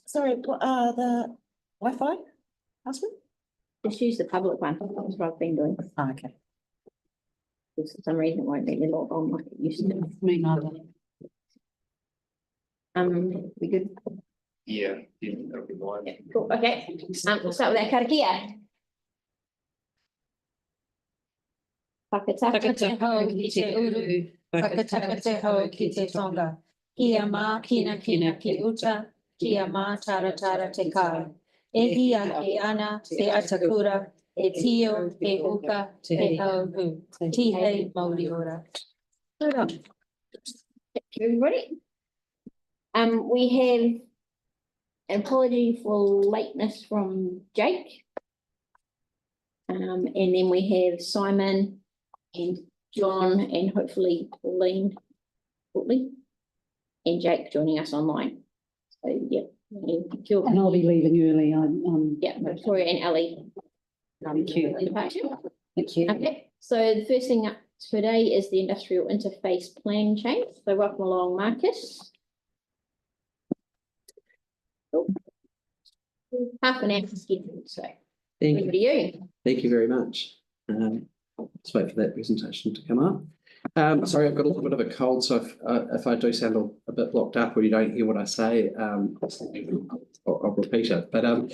Sorry, what are the Wi-Fi password? Just use the public one. That's what I've been doing. Oh, okay. For some reason, it won't let me log on like it used to. Me neither. We good? Yeah, that'll be mine. Yeah, cool. Okay. We'll start with that karakia. Whakataka te hau ki te uru, whakataka te hau ki te tonga. Kia mā kina kina ki uta, kia mā tara tara te kai. E hia e ana te atakura, e tio e uka te hau hu. Tihei mauri ora. Thank you, everybody. We have an apology for lateness from Jake. And then we have Simon and John and hopefully Pauline shortly, and Jake joining us online. So yeah, thank you. And I'll be leaving early. Yeah, Victoria and Ali. Thank you. Departure. Thank you. Okay, so the first thing up today is the industrial interface plan change. So welcome along, Marcus. Oh. Half an hour scheduled, so Thank over to you. you very much. Let's wait for that presentation to come up. Sorry, I've got a little bit of a cold, so if I do sound a bit blocked up or you don't hear what I say, I'll repeat it. But thank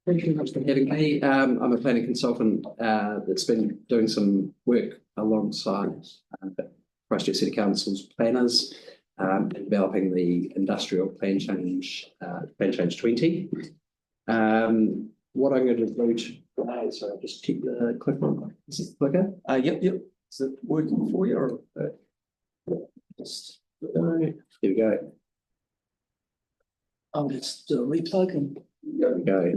you very much for having me. I'm a planning consultant that's been doing some work alongside Christchurch City Council's planners in developing the industrial plan change 20. What I'm going to do today, so I'll just keep the clicker on. Is it clicker? Yep. Is it working for you? Or, just there we go. I'll just do a replug and There we go.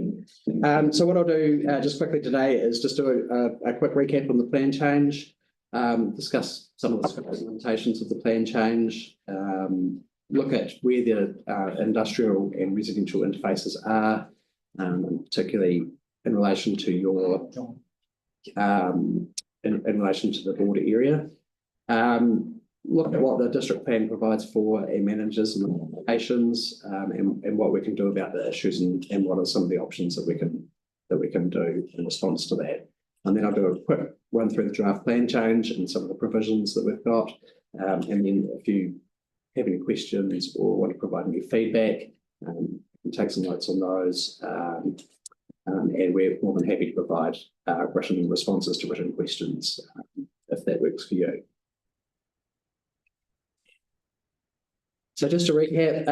So what I'll do just quickly today is just do a quick recap on the plan change, discuss some of the implementations of the plan change, look at where the industrial and residential interfaces are, particularly in relation to your in relation to the border area. Look at what the district plan provides for and manages and applications, and what we can do about the issues, and what are some of the options that we can do in response to that. And then I'll do a quick run through the draft plan change and some of the provisions that we've got. And then if you have any questions or want to provide any feedback, take some notes on those. And we're more than happy to provide written responses to written questions if that works for you. So just to recap,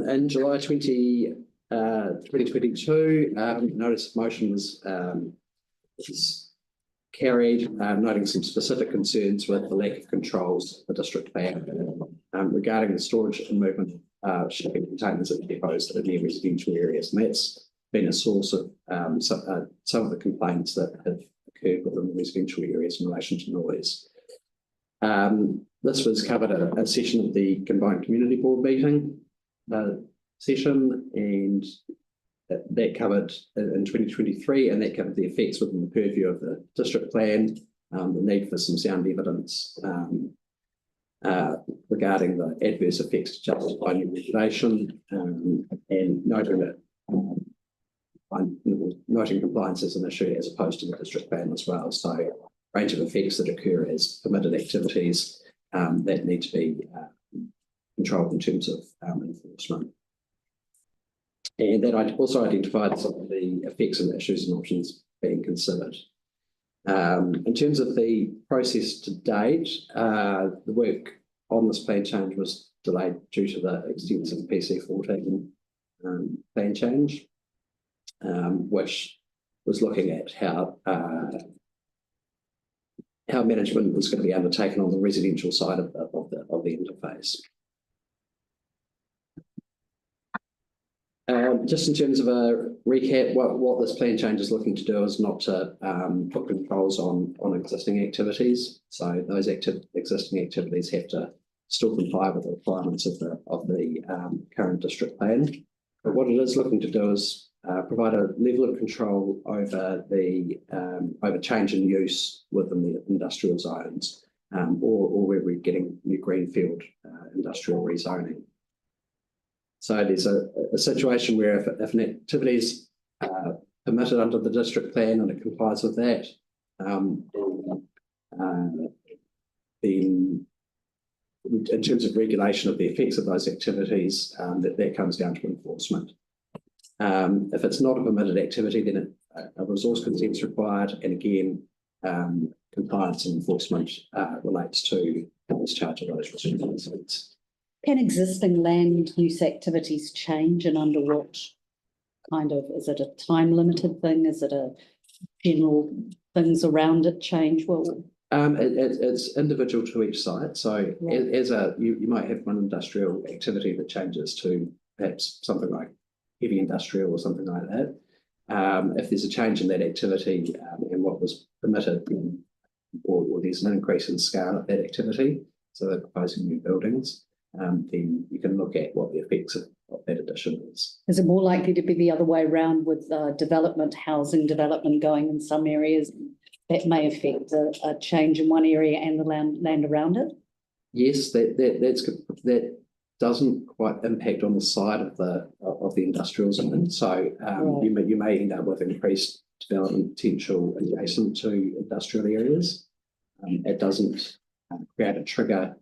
in July 2022, notice of motion was carried, noting some specific concerns with the lack of controls of the district plan regarding the storage and movement of shipping containers at depots that are near residential areas. And that's been a source of some of the complaints that have occurred within the residential areas in relation to noise. This was covered at a session of the Combined Community Board meeting session, and that covered in 2023, and that covered the effects within the purview of the district plan, the need for some sound evidence regarding the adverse effects to justify new regulation, and noting that noting compliance as an issue as opposed to the district plan as well. So range of effects that occur as permitted activities that need to be controlled in terms of enforcement. And that I also identified some of the effects and issues and options being considered. In terms of the process to date, the work on this plan change was delayed due to the extensive PC14 plan change, which was looking at how management was going to be undertaken on the residential side of the interface. Just in terms of a recap, what this plan change is looking to do is not to put controls on existing activities. So those existing activities have to still comply with the requirements of the current district plan. But what it is looking to do is provide a level of control over the over change in use within the industrial zones, or where we're getting new greenfield industrial rezoning. So there's a situation where if an activity is permitted under the district plan and it complies with that, then in terms of regulation of the effects of those activities, that comes down to enforcement. If it's not a permitted activity, then a resource consent is required, and again, compliance and enforcement relates to the discharge of those restrictions. Can existing land use activities change, and under what kind of, is it a time limited thing? Is it a general things around it change? Well, it's individual to each site. So right. You might have one industrial activity that changes to perhaps something like heavy industrial or something like that. If there's a change in that activity and what was permitted, or there's an increase in scale of that activity, so they're proposing new buildings, then you can look at what the effects of that addition is. Is it more likely to be the other way around with development, housing development going in some areas that may affect a change in one area and the land around it? Yes, that doesn't quite impact on the side of the industrial zone. So right. you may end up with increased development potential adjacent to industrial areas. It doesn't create a trigger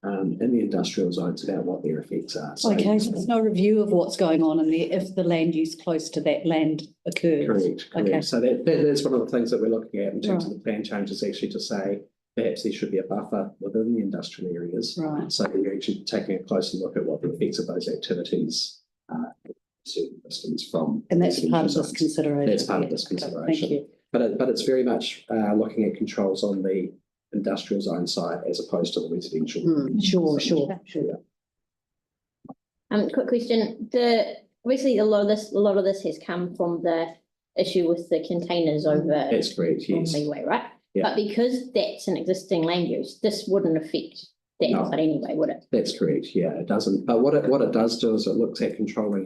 in the industrial zones about what their effects are. So, okay, so there's no review of what's going on in there if the land use close to that land occurs. Correct. Okay. So that's one of the things that we're looking at in terms of the plan changes, actually to say perhaps there should be a buffer within the industrial areas. Right. So you're actually taking a closer look at what the effects of those activities are at a certain distance from. And that's part of this consideration. That's part of this consideration. Thank you. But it's very much looking at controls on the industrial zone side as opposed to the residential. Sure. Quick question. Obviously a lot of this has come from the issue with the containers over. That's correct, yes. Leeway, right? Yeah. But because that's an existing land use, this wouldn't affect that No. anyway, would it? That's correct. Yeah, it doesn't. But what it does do is it looks at controlling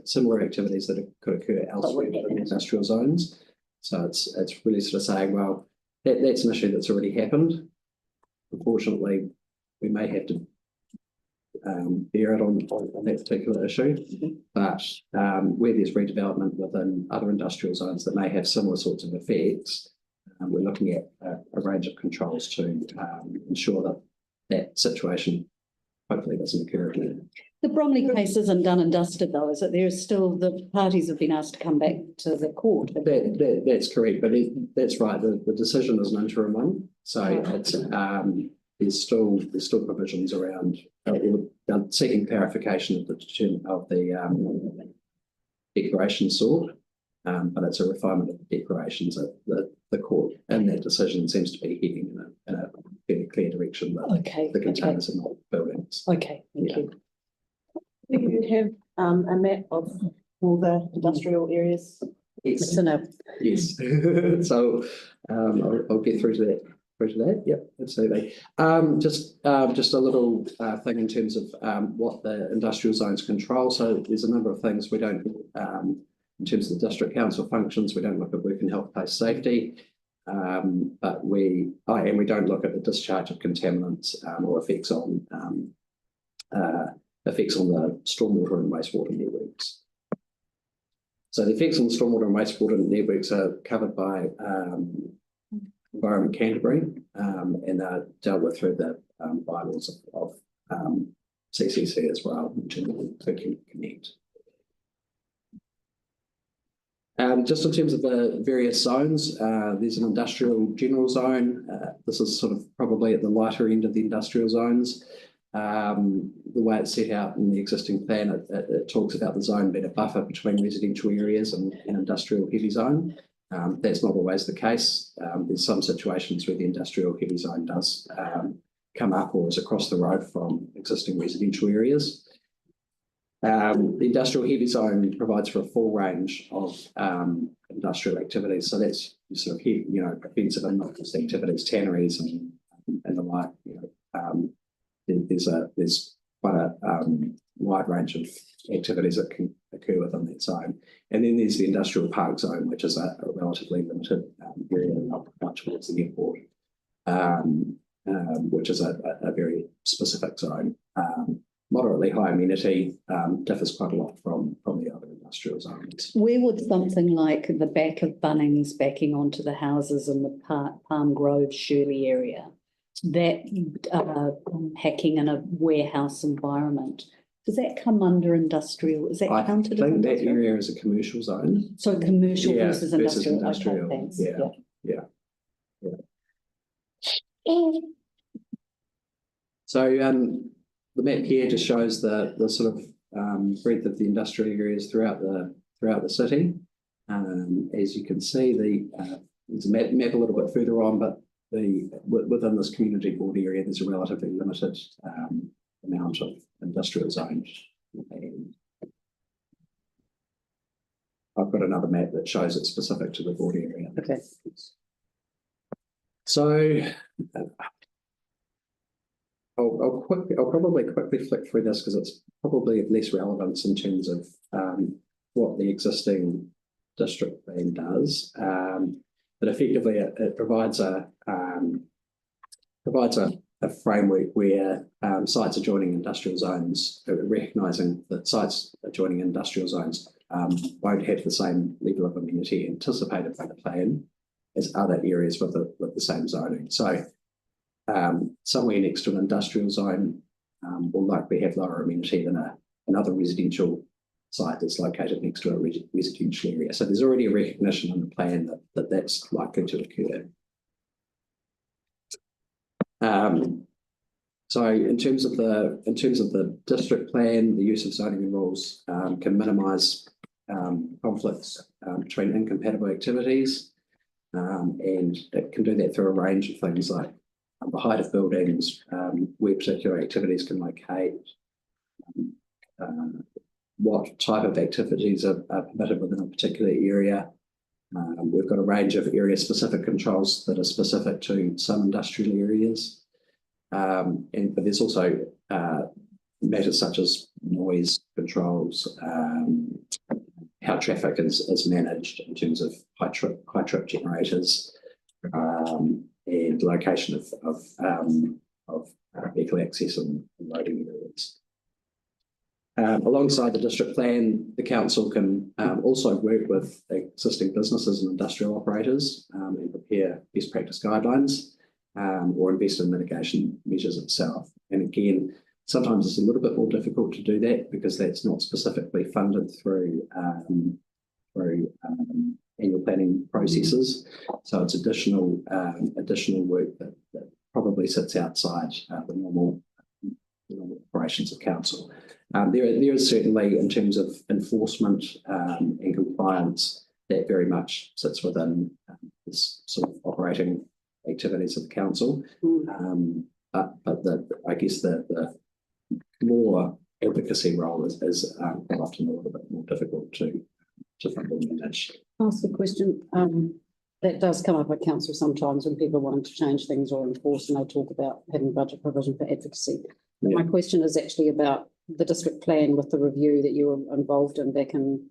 similar activities that could occur elsewhere in industrial zones. So it's really sort of saying, well, that's an issue that's already happened. Unfortunately, we may have to bear it on that particular issue. But where there's redevelopment within other industrial zones that may have similar sorts of effects, we're looking at a range of controls to ensure that situation hopefully doesn't occur again. The Bromley case isn't done and dusted though, is it? There's still, the parties have been asked to come back to the court. That's correct, but that's right. The decision is an interim one, so it's there's still provisions around seeking clarification of the declaration sought, but it's a refinement of the declarations that the court in that decision seems to be heading in a fairly clear direction that the containers are not buildings. Okay, thank you. Do you have a map of all the industrial areas? Yes. No. Yes. So I'll get through to that. Yep, absolutely. Just a little thing in terms of what the industrial zones control. So there's a number of things we don't, in terms of the district council functions, we don't look at work and health place safety, but we don't look at the discharge of contaminants or effects on the stormwater and wastewater networks. So the effects on the stormwater and wastewater networks are covered by Environment Canterbury and are dealt with through the bylaws of CCC as well, which include Connect. Just in terms of the various zones, there's an industrial general zone. This is sort of probably at the lighter end of the industrial zones. The way it's set out in the existing plan, it talks about the zone being a buffer between residential areas and an industrial heavy zone. That's not always the case. There's some situations where the industrial heavy zone does come up or is across the road from existing residential areas. The industrial heavy zone provides for a full range of industrial activities. So that's sort of offensive and not activities, tanneries and the like. There's quite a wide range of activities that can occur within that zone. And then there's the industrial park zone, which is a relatively limited area up towards the airport, which is a very specific zone. moderately high amenity, differs quite a lot from the other industrial zones. Where would something like the back of Bunnings backing onto the houses in the Palm Grove Shirley area, that hacking in a warehouse environment, does that come under industrial? Is that I counted as think that industrial? area is a commercial zone. So commercial Yeah, versus versus industrial. industrial, Okay, thanks. yeah. So the map here just shows the sort of breadth of the industrial areas throughout the city. As you can see, there's a map a little bit further on, but within this community board area, there's a relatively limited amount of industrial zones. And I've got another map that shows it specific to the board area. Okay. So I'll probably quickly flick through this because it's probably of less relevance in terms of what the existing district plan does. But effectively, it provides a framework where sites adjoining industrial zones, recognising that sites adjoining industrial zones won't have the same level of amenity anticipated by the plan as other areas with the same zoning. So somewhere next to an industrial zone will likely have lower amenity than another residential site that's located next to a residential area. So there's already a recognition in the plan that that's likely to occur. So in terms of the district plan, the use of zoning rules can minimise conflicts between incompatible activities, and it can do that through a range of things like the height of buildings, where particular activities can locate, what type of activities are permitted within a particular area. We've got a range of area-specific controls that are specific to some industrial areas. But there's also matters such as noise controls, how traffic is managed in terms of high trip generators, and location of vehicle access and loading areas. Alongside the district plan, the council can also work with existing businesses and industrial operators and prepare best practice guidelines or invest in mitigation measures itself. And again, sometimes it's a little bit more difficult to do that because that's not specifically funded through annual planning processes. So it's additional work that probably sits outside the normal operations of council. There is certainly, in terms of enforcement and compliance, that very much sits within this sort of operating activities of the council. But I guess the more advocacy role is often a little bit more difficult to fund and manage. Ask a question. That does come up at council sometimes when people want to change things or enforce, and they talk about having budget provision for advocacy. But my question is actually about the district plan with the review that you were involved in back in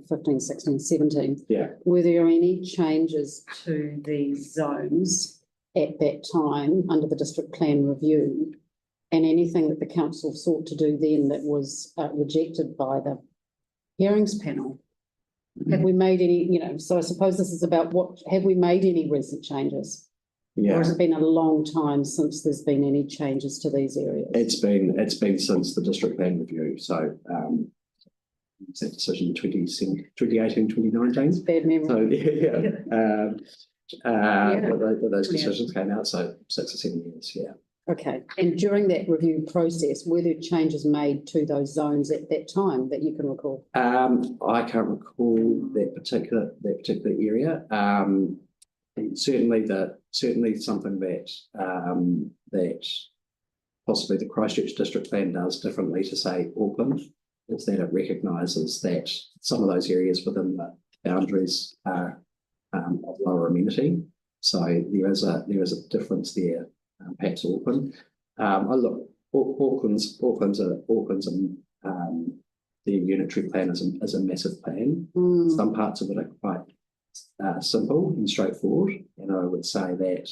15, 16, 17. Yeah. Were there any changes to the zones at that time under the district plan review, and anything that the council sought to do then that was rejected by the hearings panel? Have we made any, so I suppose this is about have we made any recent changes? Yeah. Or has it been a long time since there's been any changes to these areas? It's been since the district plan review. So it's that decision 2018, 2019. Bad memory. So those decisions came out, so 6 or 7 years, yeah. Okay. And during that review process, were there changes made to those zones at that time that you can recall? I can't recall that particular area. Certainly something that possibly the Christchurch district plan does differently to, say, Auckland, is that it recognises that some of those areas within the boundaries are of lower amenity. So there is a difference there. Perhaps Auckland. Auckland's the unitary plan is a massive plan. Some parts of it are quite simple and straightforward, and I would say that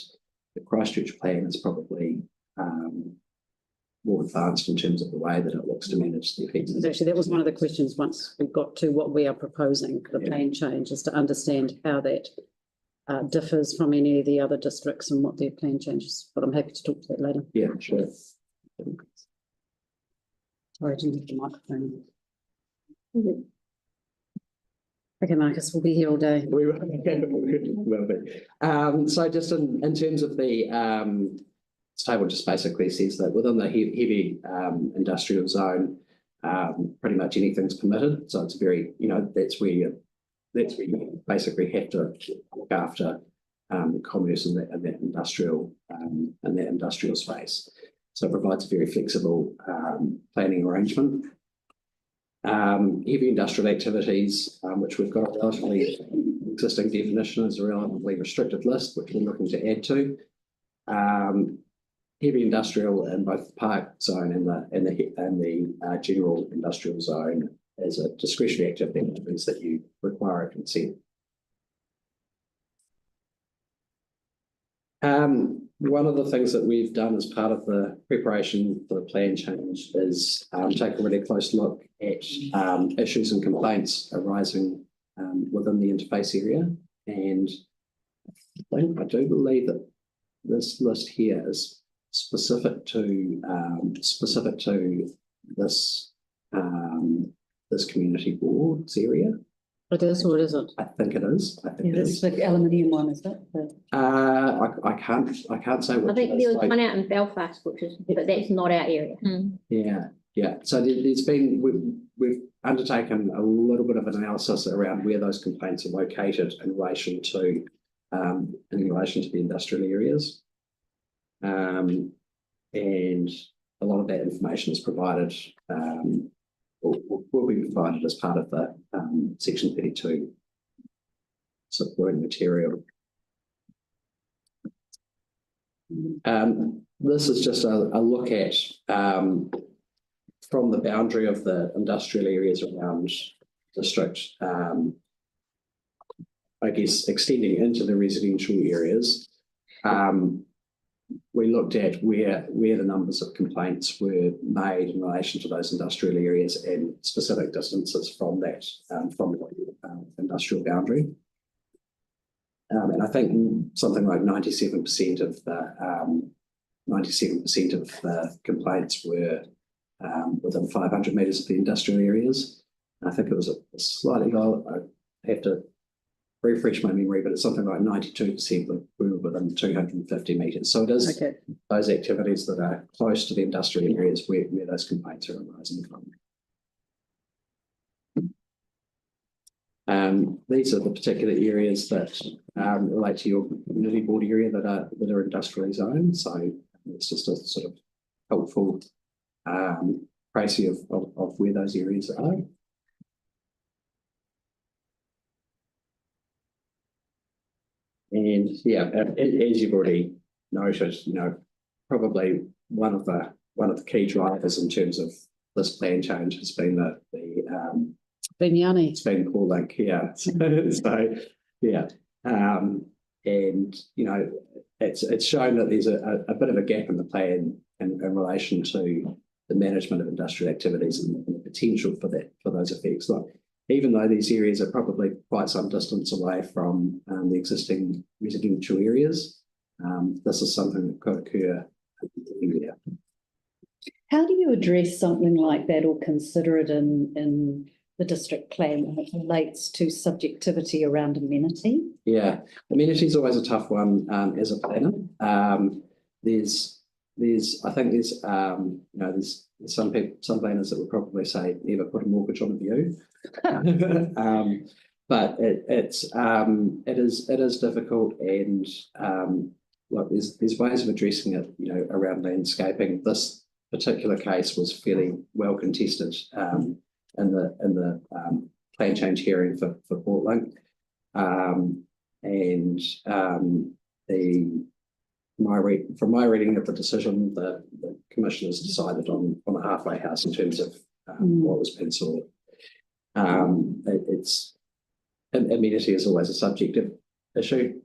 the Christchurch plan is probably more advanced in terms of the way that it looks to manage the effects. Actually, that was one of the questions once we got to what we are proposing, the Yeah. plan change, is to understand how that differs from any of the other districts and what their plan changes. But I'm happy to talk to that later. Yeah, sure. Sorry, I didn't have the microphone. Okay, Marcus, we'll be here all day. We will be. So just in terms of the table, just basically says that within the heavy industrial zone, pretty much anything's permitted. So it's very, that's where you basically have to look after commerce in that industrial space. So it provides a very flexible planning arrangement. Heavy industrial activities, which we've got a relatively existing definition, is a relatively restricted list, which we're looking to add to. Heavy industrial in both the park zone and the general industrial zone as a discretionary activity, which means that you require a consent. One of the things that we've done as part of the preparation for the plan change is take a really close look at issues and complaints arising within the interface area. And I do believe that this list here is specific to this this community boards area. It is or it isn't? I think it is. I think it This is. the aluminium one, is that? I can't say which. I think it there is. was one out in Belfast, but that's not our area. Yeah. So there's been we've undertaken a little bit of an analysis around where those complaints are located in relation to the industrial areas, and a lot of that information is provided. Will be provided as part of the Section 32 supporting material. This is just a look at from the boundary of the industrial areas around district, I guess extending into the residential areas. We looked at where the numbers of complaints were made in relation to those industrial areas and specific distances from that, from the industrial boundary. And I think something like 97% of the complaints were within 500 metres of the industrial areas. And I think it was a slightly lower. I have to refresh my memory, but it's something like 92% were within 250 metres. So it is those activities that are close to the industrial areas where those complaints are arising from. These are the particular areas that relate to your community board area that are industrially zoned. So it's just a sort of helpful précis of where those areas are. And yeah, as you've already noted, probably one of the key drivers in terms of this plan change has been Binyani. it's been Core Link here. So yeah, and it's shown that there's a bit of a gap in the plan in relation to the management of industrial activities and the potential for those effects. Like, even though these areas are probably quite some distance away from the existing residential areas, this is something that could occur anywhere. How do you address something like that or consider it in the district plan when it relates to subjectivity around amenity? Yeah, amenity is always a tough one as a planner. There's some planners that would probably say never put a mortgage on a view. But it is difficult, and look, there's ways of addressing it, around landscaping. This particular case was fairly well contested in the plan change hearing for Port Link, and from my reading of the decision, the commissioners decided on a halfway house in terms of what was penciled. Amenity is always a subjective issue.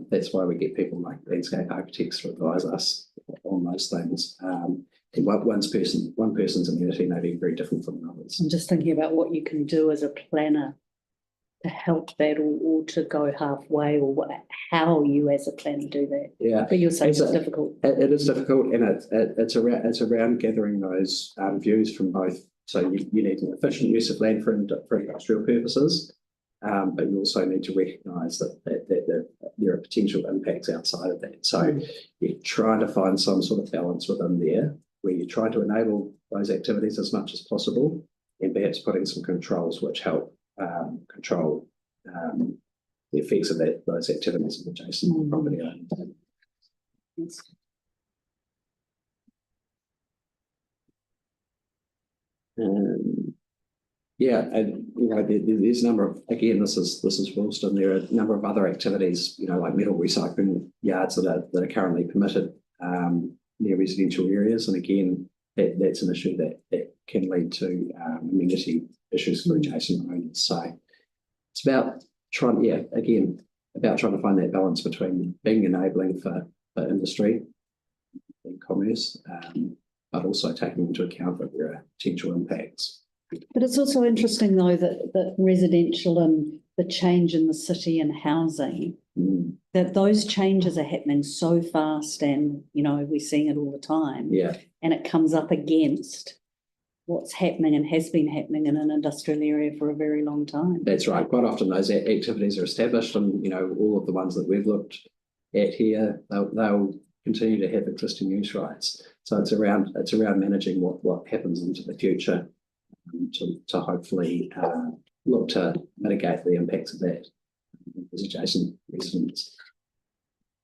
That's why we get people like landscape architects to advise us on those things. And one person's amenity may be very different from another's. I'm just thinking about what you can do as a planner to help that or to go halfway, or how you as a planner do that. Yeah, But you're saying it's difficult. It is difficult, and it's around gathering those views from both. So you need an efficient use of land for industrial purposes, but you also need to recognise that there are potential impacts outside of that. So you're trying to find some sort of balance within there, where you try to enable those activities as much as possible, and perhaps putting some controls which help control the effects of those activities on adjacent property owners. Yeah, and there's a number of, again, this is Wilston. There are a number of other activities, like metal recycling yards that are currently permitted near residential areas, and again, that's an issue that can lead to amenity issues for adjacent owners. So it's about trying to find that balance between being enabling for industry and commerce, but also taking into account that there are potential impacts. But it's also interesting, though, that residential and the change in the city and housing, that those changes are happening so fast, and, we're seeing it all the time. Yeah. And it comes up against what's happening and has been happening in an industrial area for a very long time. That's right. Quite often those activities are established, and, all of the ones that we've looked at here, they'll continue to have existing use rights. So it's around managing what happens into the future, to hopefully look to mitigate the impacts of that as adjacent residents.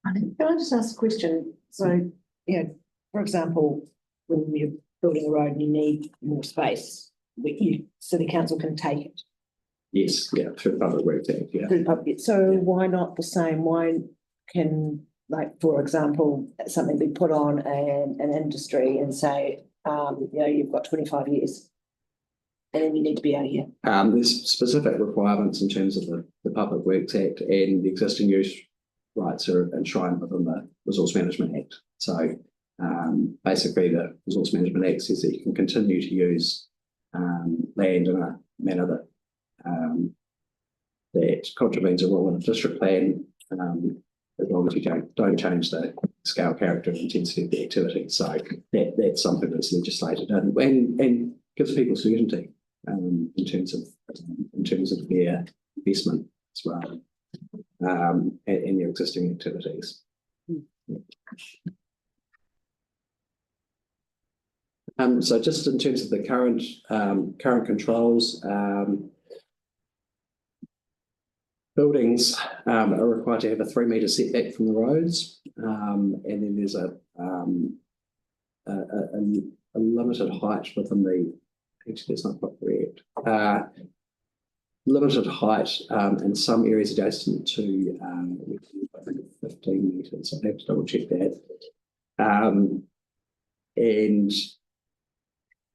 Can I just ask a question? So, for example, when you're building a road and you need more space, City Council can take it. Yes, yeah, through Public Works Act, yeah. Through public. So why not the same? Why can, for example, something be put on an industry and say, you've got 25 years. And then you need to be out of here. There's specific requirements in terms of the Public Works Act, and the existing use rights are enshrined within the Resource Management Act. So basically the Resource Management Act says that you can continue to use land in a manner that contravenes a rule in a district plan, as long as you don't change the scale, character and intensity of the activity. So that's something that's legislated and gives people certainty in terms of their investment as well, and their existing activities. So just in terms of the current controls, buildings are required to have a 3 metre setback from the roads, and then there's a limited height within the. Actually, that's not quite correct. Limited height in some areas adjacent to, I think, 15 metres. I have to double check that. And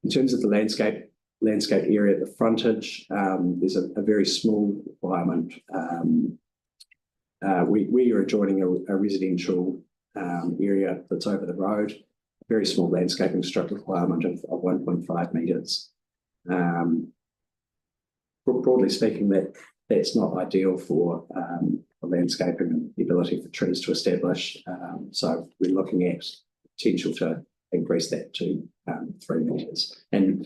in terms of the landscape area, the frontage, there's a very small requirement. We are adjoining a residential area that's over the road. A very small landscaping strip requirement of 1.5 metres. Broadly speaking, that's not ideal for landscaping and the ability for trees to establish. So we're looking at potential to increase that to 3 metres. And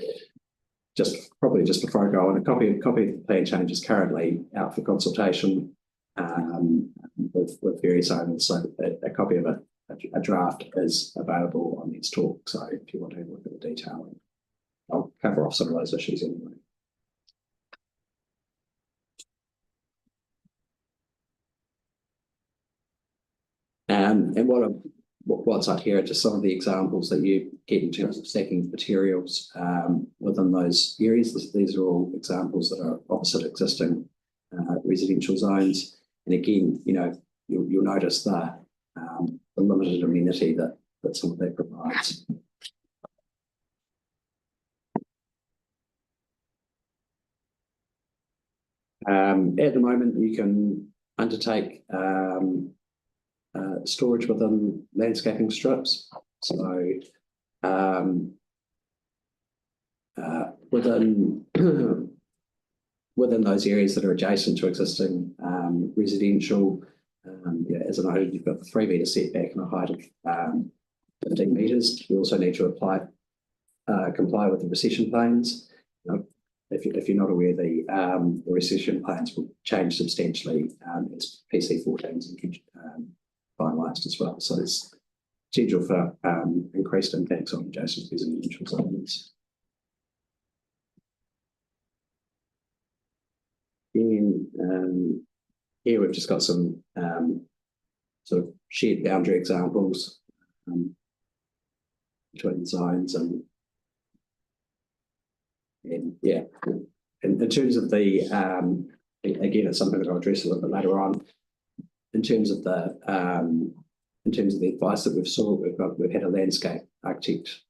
just before I go on, a copy of the plan change is currently out for consultation with various owners. So a copy of a draft is available on Let's Talk. So if you want to have a look at the detail, I'll cover off some of those issues anyway. And what's up here are just some of the examples that you get in terms of stacking materials within those areas. These are all examples that are opposite existing residential zones. And again, you'll notice the limited amenity that some of that provides. At the moment, you can undertake storage within landscaping strips. So within within those areas that are adjacent to existing residential, as I noted, you've got the 3 metre setback and a height of 15 metres. You also need to comply with the recession planes. If you're not aware, the recession plans will change substantially as PC 14 is finalised as well. So there's potential for increased impacts on adjacent residential zones. And here we've just got some sort of shared boundary examples between zones and yeah. In terms of the again, it's something that I'll address a little bit later on. In terms of the advice that we've sought, we've had a landscape architect,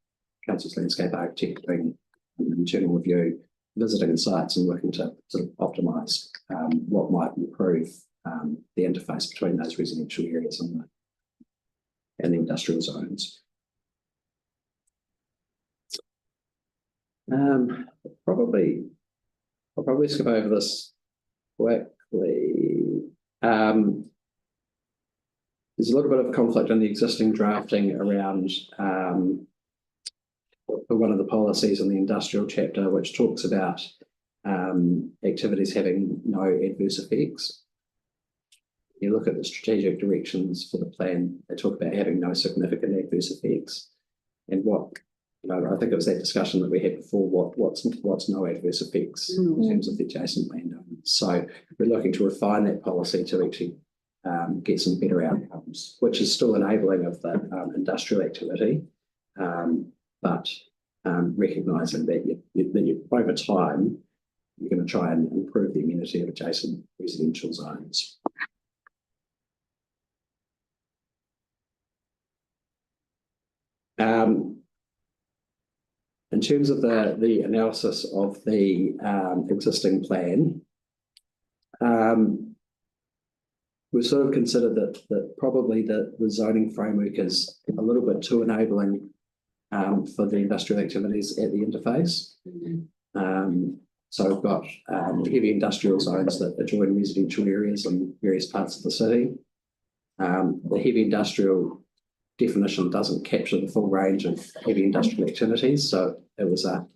council's landscape architect, doing an internal review, visiting sites and working to sort of optimise what might improve the interface between those residential areas and the industrial zones. I'll probably skip over this quickly. There's a little bit of conflict in the existing drafting around one of the policies in the industrial chapter, which talks about activities having no adverse effects. You look at the strategic directions for the plan, they talk about having no significant adverse effects. And I think it was that discussion that we had before, what's no adverse effects in terms of the adjacent landowners. So we're looking to refine that policy to actually get some better outcomes, which is still enabling of the industrial activity, but recognising that you over time, you're going to try and improve the amenity of adjacent residential zones. In terms of the analysis of the existing plan, we sort of considered that probably the zoning framework is a little bit too enabling for the industrial activities at the interface. So we've got heavy industrial zones that adjoin residential areas in various parts of the city. The heavy industrial definition doesn't capture the full range of heavy industrial activities, so it was a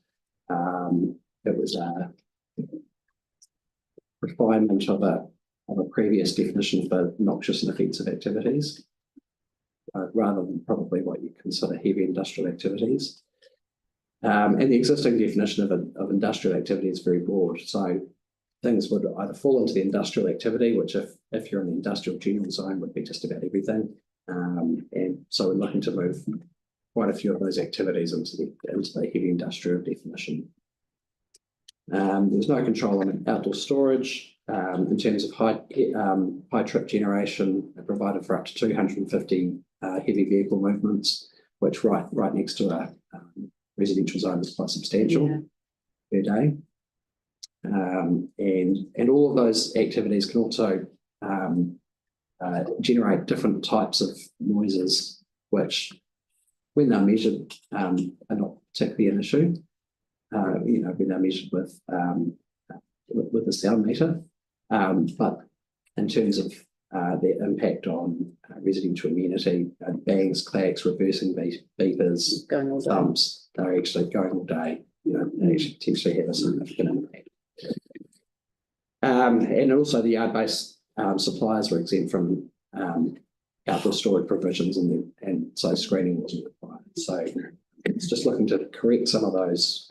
refinement of a previous definition for noxious and offensive activities, rather than probably what you consider heavy industrial activities. And the existing definition of industrial activity is very broad, so things would either fall into the industrial activity, which if you're in the industrial general zone would be just about everything. And so we're looking to move quite a few of those activities into the heavy industrial definition. There's no control on outdoor storage. In terms of high trip generation, provided for up to 250 heavy vehicle movements, which right next to a residential zone is quite substantial per day. And all of those activities can also generate different types of noises, which, when they're measured, are not particularly an issue. When they're measured with a sound meter, but in terms of their impact on residential amenity, bangs, clacks, reversing beepers, thumps, they're actually going all day. They actually potentially have a significant impact. And also the yard-based suppliers were exempt from outdoor storage provisions, and so screening wasn't required. So it's just looking to correct some of those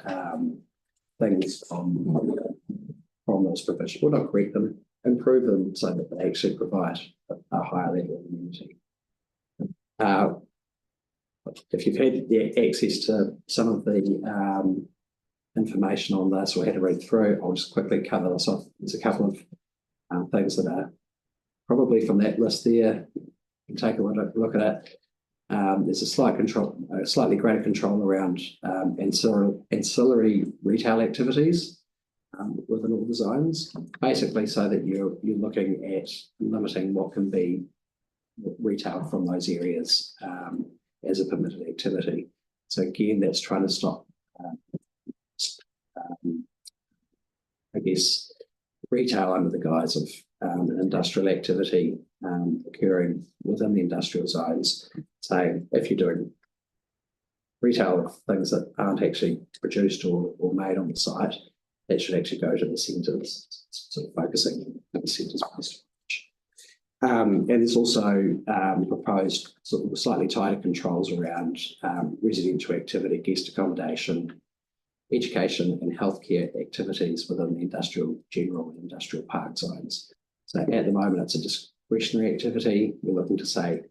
things from those provisions. Well, not correct them, improve them so that they actually provide a higher level of immunity. If you've had the access to some of the information on this or had to read through, I'll just quickly cover this off. There's a couple of things that are probably from that list there. You can take a look at it. There's a slightly greater control around ancillary retail activities. within all the zones, basically so that you're looking at limiting what can be retail from those areas as a permitted activity. So again, that's trying to stop, I guess, retail under the guise of an industrial activity occurring within the industrial zones. So if you're doing retail of things that aren't actually produced or made on the site, that should actually go to the centres, sort of focusing on the centres based. And there's also proposed sort of slightly tighter controls around residential activity, guest accommodation, education and healthcare activities within the general and industrial park zones. So at the moment, it's a discretionary activity. We're looking to say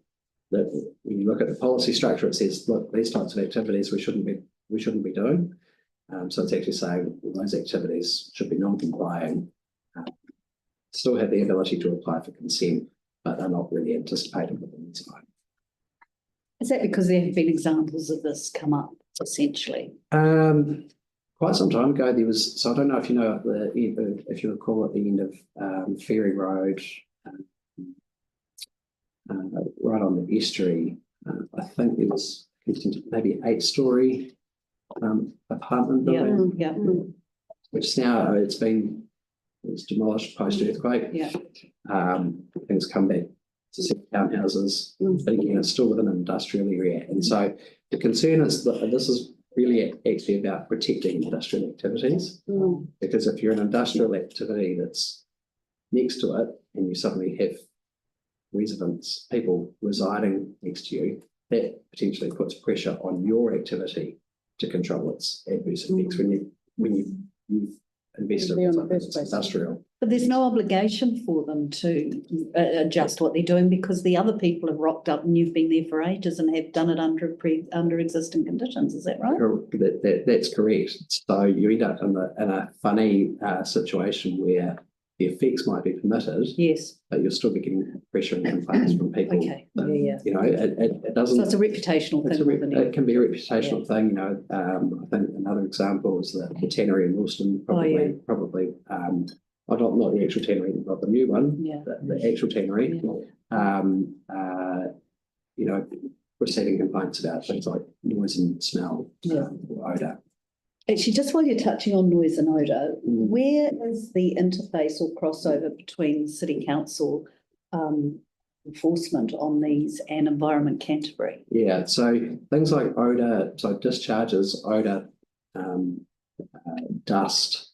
that when you look at the policy structure, it says, look, these types of activities we shouldn't be doing. So it's actually saying those activities should be non-complying, still have the ability to apply for consent, but are not really anticipated within the zone. Is that because there have been examples of this come up, essentially? Quite some time ago, there was, so I don't know if you know, if you recall at the end of Ferry Road, right on the estuary, I think there was maybe an 8-storey apartment building, Yeah. which now it's demolished post-earthquake. Yeah. I think it's come back to 7 townhouses, but again, it's still within an industrial area. And so the concern is that this is really actually about protecting industrial activities, because if you're an industrial activity that's next to it and you suddenly have people residing next to you, that potentially puts pressure on your activity to control its adverse effects when you've invested in something that's industrial. But there's no obligation for them to adjust what they're doing, because the other people have rocked up and you've been there for ages and have done it under existing conditions. Is that right? That's correct. So you end up in a funny situation where the effects might be permitted, Yes. but you'll still be getting pressure and complaints from people. Okay. That, Yeah. You know, it doesn't. So it's a reputational thing. It can be a reputational thing. You know, I think another example is the tannery in Wilston. Probably. Not the actual tannery, not the new one. Yeah. The actual tannery. Yeah. You know, receiving complaints about things like noise and smell, or odour. Actually, just while you're touching on noise and odour, where is the interface or crossover between City Council enforcement on these and Environment Canterbury? Yeah, so things like odour, so discharges, odour, dust,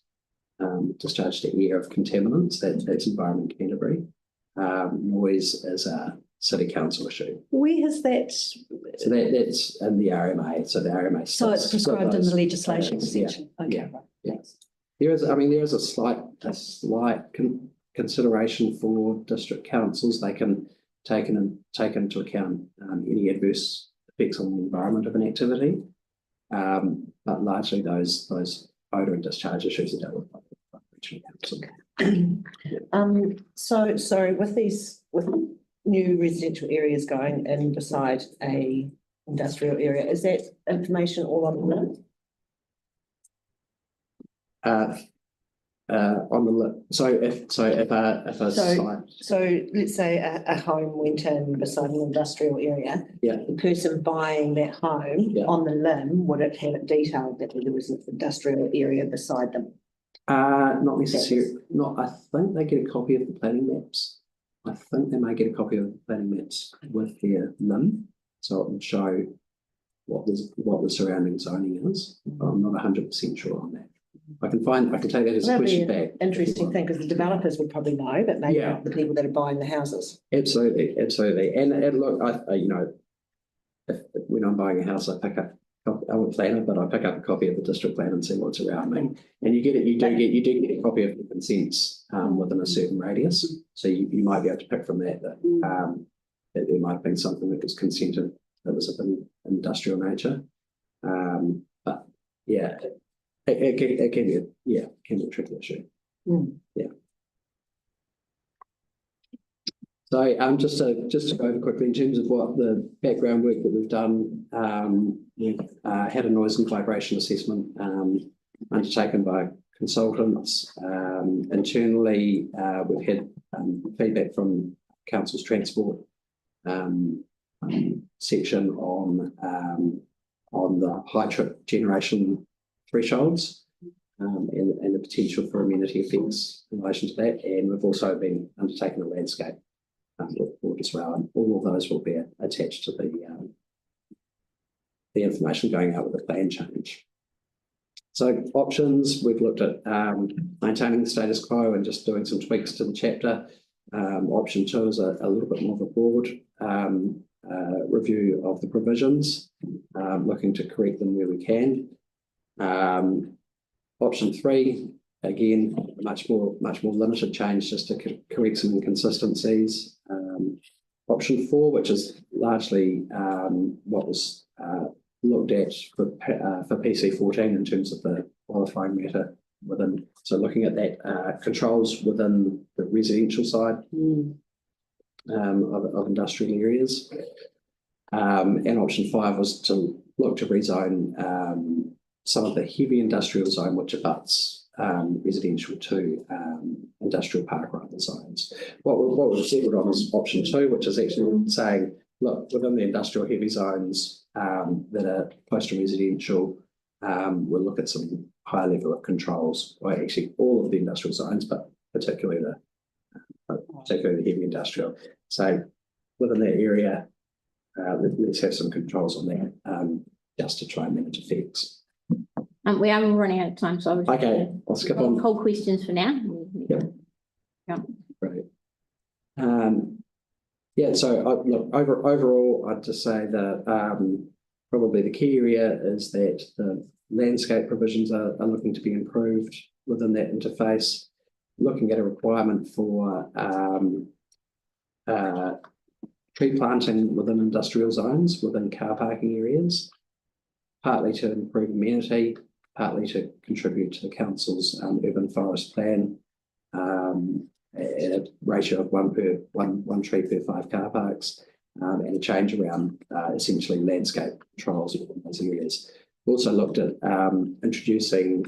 discharge to air of contaminants, that's Environment Canterbury. Noise is a City Council issue. Where is that? So that's in the RMA. So the RMA. So it's prescribed in the legislation section. Okay, yeah, right. yeah. There is a slight consideration for district councils. They can take into account any adverse effects on the environment of an activity, but largely those odour and discharge issues are dealt with by the regional council. So with new residential areas going in beside a industrial area, is that information all on the list? On the list. So if a site. So let's say a home went in beside an industrial area. Yeah. The person buying that home on the limb, would it have it detailed that there was an industrial area beside them? Not necessarily. I think they get a copy of the planning maps. I think they may get a copy of the planning maps with their limb, so it would show what the surrounding zoning is. I'm not 100% sure on that. I can take that as a question back. Interesting thing, because the developers would probably know, but maybe not the people that are buying the houses. Absolutely. And look, when I'm buying a house, I'm a planner, but I pick up a copy of the district plan and see what's around me. And you do get a copy of the consents within a certain radius. So you might be able to pick from that there might have been something that was consented that was of an industrial nature. But yeah, it can be a tricky issue. Yeah. So just to go over quickly in terms of what the background work that we've done, we've had a noise and vibration assessment undertaken by consultants. Internally, we've had feedback from council's transport section on the high trip generation thresholds and the potential for amenity effects in relation to that. And we've also been undertaking a landscape report as well, and all of those will be attached to the information going out with the plan change. So options, we've looked at maintaining the status quo and just doing some tweaks to the chapter. Option 2 is a little bit more of a broad review of the provisions, looking to correct them where we can. Option 3, again, much more limited change just to correct some inconsistencies. Option 4, which is largely what was looked at for PC 14 in terms of the qualifying matter within. So looking at that controls within the residential side of industrial areas. And option 5 was to look to rezone some of the heavy industrial zone which abuts residential to industrial park rather zones. What we've settled on is option 2, which is actually saying, look, within the industrial heavy zones that are close to residential, we'll look at some high level of controls, or actually all of the industrial zones, but particularly the heavy industrial. So within that area, let's have some controls on that, just to try and manage effects. We are running out of time, so I'll Okay, I'll skip on. hold questions for now. Yep. Great. Yeah, so look, overall, I'd just say that probably the key area is that the landscape provisions are looking to be improved within that interface, looking at a requirement for tree planting within industrial zones, within car parking areas, partly to improve amenity, partly to contribute to the council's urban forest plan, at a ratio of one tree per 5 car parks, and a change around essentially landscape controls within those areas. We also looked at introducing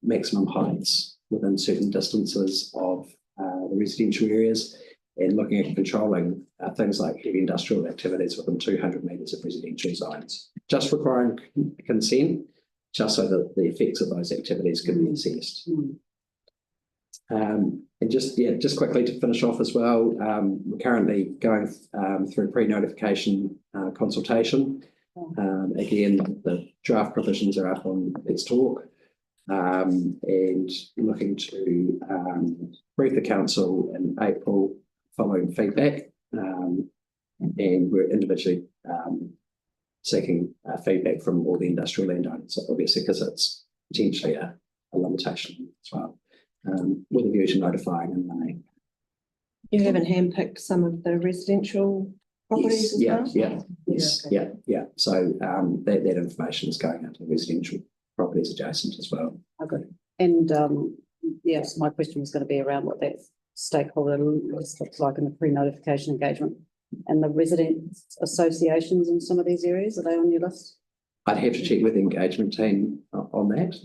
maximum heights within certain distances of the residential areas, and looking at controlling things like heavy industrial activities within 200 metres of residential zones, just requiring consent, just so that the effects of those activities can be assessed. And just quickly to finish off as well, we're currently going through pre-notification consultation. Again, the draft provisions are up on Let's Talk, and looking to brief the council in April following feedback, and we're individually seeking feedback from all the industrial landowners, obviously, because it's potentially a limitation as well, with a view to notifying in May. You haven't handpicked some of the residential properties as well? Yeah. So that information is going out to the residential properties adjacent as well. Okay. And yes, my question was going to be around what that stakeholder list looks like in the pre-notification engagement, and the residents associations in some of these areas, are they on your list? I'd have to check with the engagement team on that,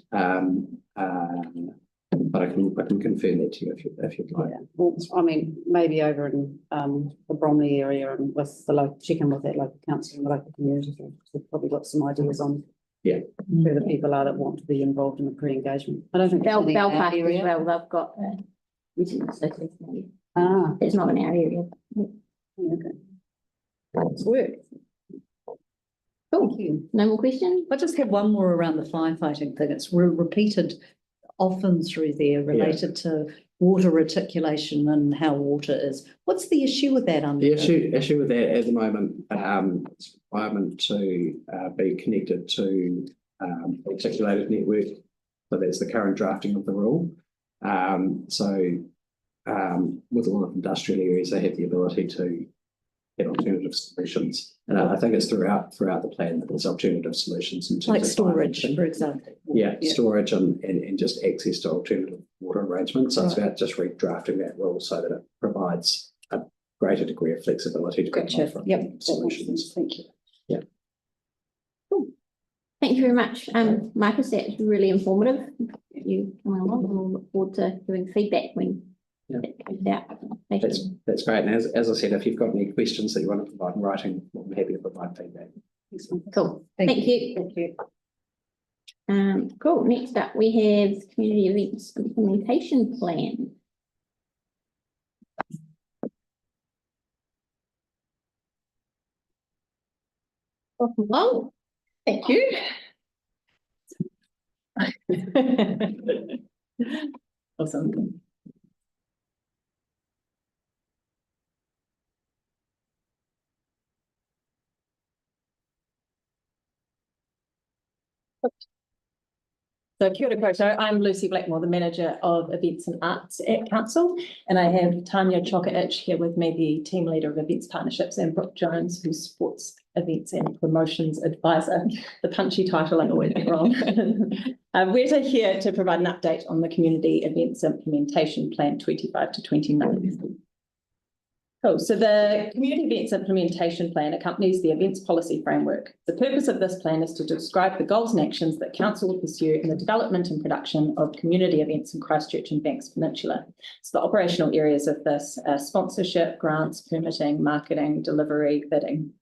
but I can confirm that to you if you'd like. Yeah. Well, I mean, maybe over in the Bromley area and with the local, checking with that local council and the local community, they've probably got some ideas on who the people are that want to be involved in the pre-engagement. I don't think Belfast as well, they've got residents association. It's not an our area. Okay. It's work. Cool. Thank you. No more questions? I just have one more around the firefighting thing. It's repeated often through there, related to water reticulation and how water is. What's the issue with that? The issue with that at the moment is requirement to be connected to a reticulated network. So that's the current drafting of the rule. With a lot of industrial areas, they have the ability to get alternative solutions. And I think it's throughout the plan that there's alternative solutions in terms like of storage, for example. Yeah, storage and just access to alternative water arrangements. So it's about just redrafting that rule so that it provides a greater degree of flexibility to Gotcha. provide solutions. Thank you. Yeah. Cool. Thank you very much, Marcus. That's really informative. appreciate you coming along, and we'll look forward to hearing feedback when Yeah. it comes out. Thank you. That's great. And as I said, if you've got any questions that you want to provide in writing, I'm happy to provide feedback. Cool, thank you. Thank you. Cool, next up, we have community events implementation plan. Welcome along. Thank you. Awesome. So kia ora koutou, I'm Lucy Blackmore, the Manager of Events and Arts at Council, and I have Tanya Chocker-Itch here with me, the Team Leader of Events Partnerships, and Brooke Jones, who's Sports Events and Promotions Advisor. The punchy title I always get wrong. We're here to provide an update on the Community Events Implementation Plan 25 to 29. Cool. So the Community Events Implementation Plan accompanies the Events Policy Framework. The purpose of this plan is to describe the goals and actions that Council will pursue in the development and production of community events in Christchurch and Banks Peninsula. So the operational areas of this are sponsorship, grants, permitting, marketing, delivery, bidding.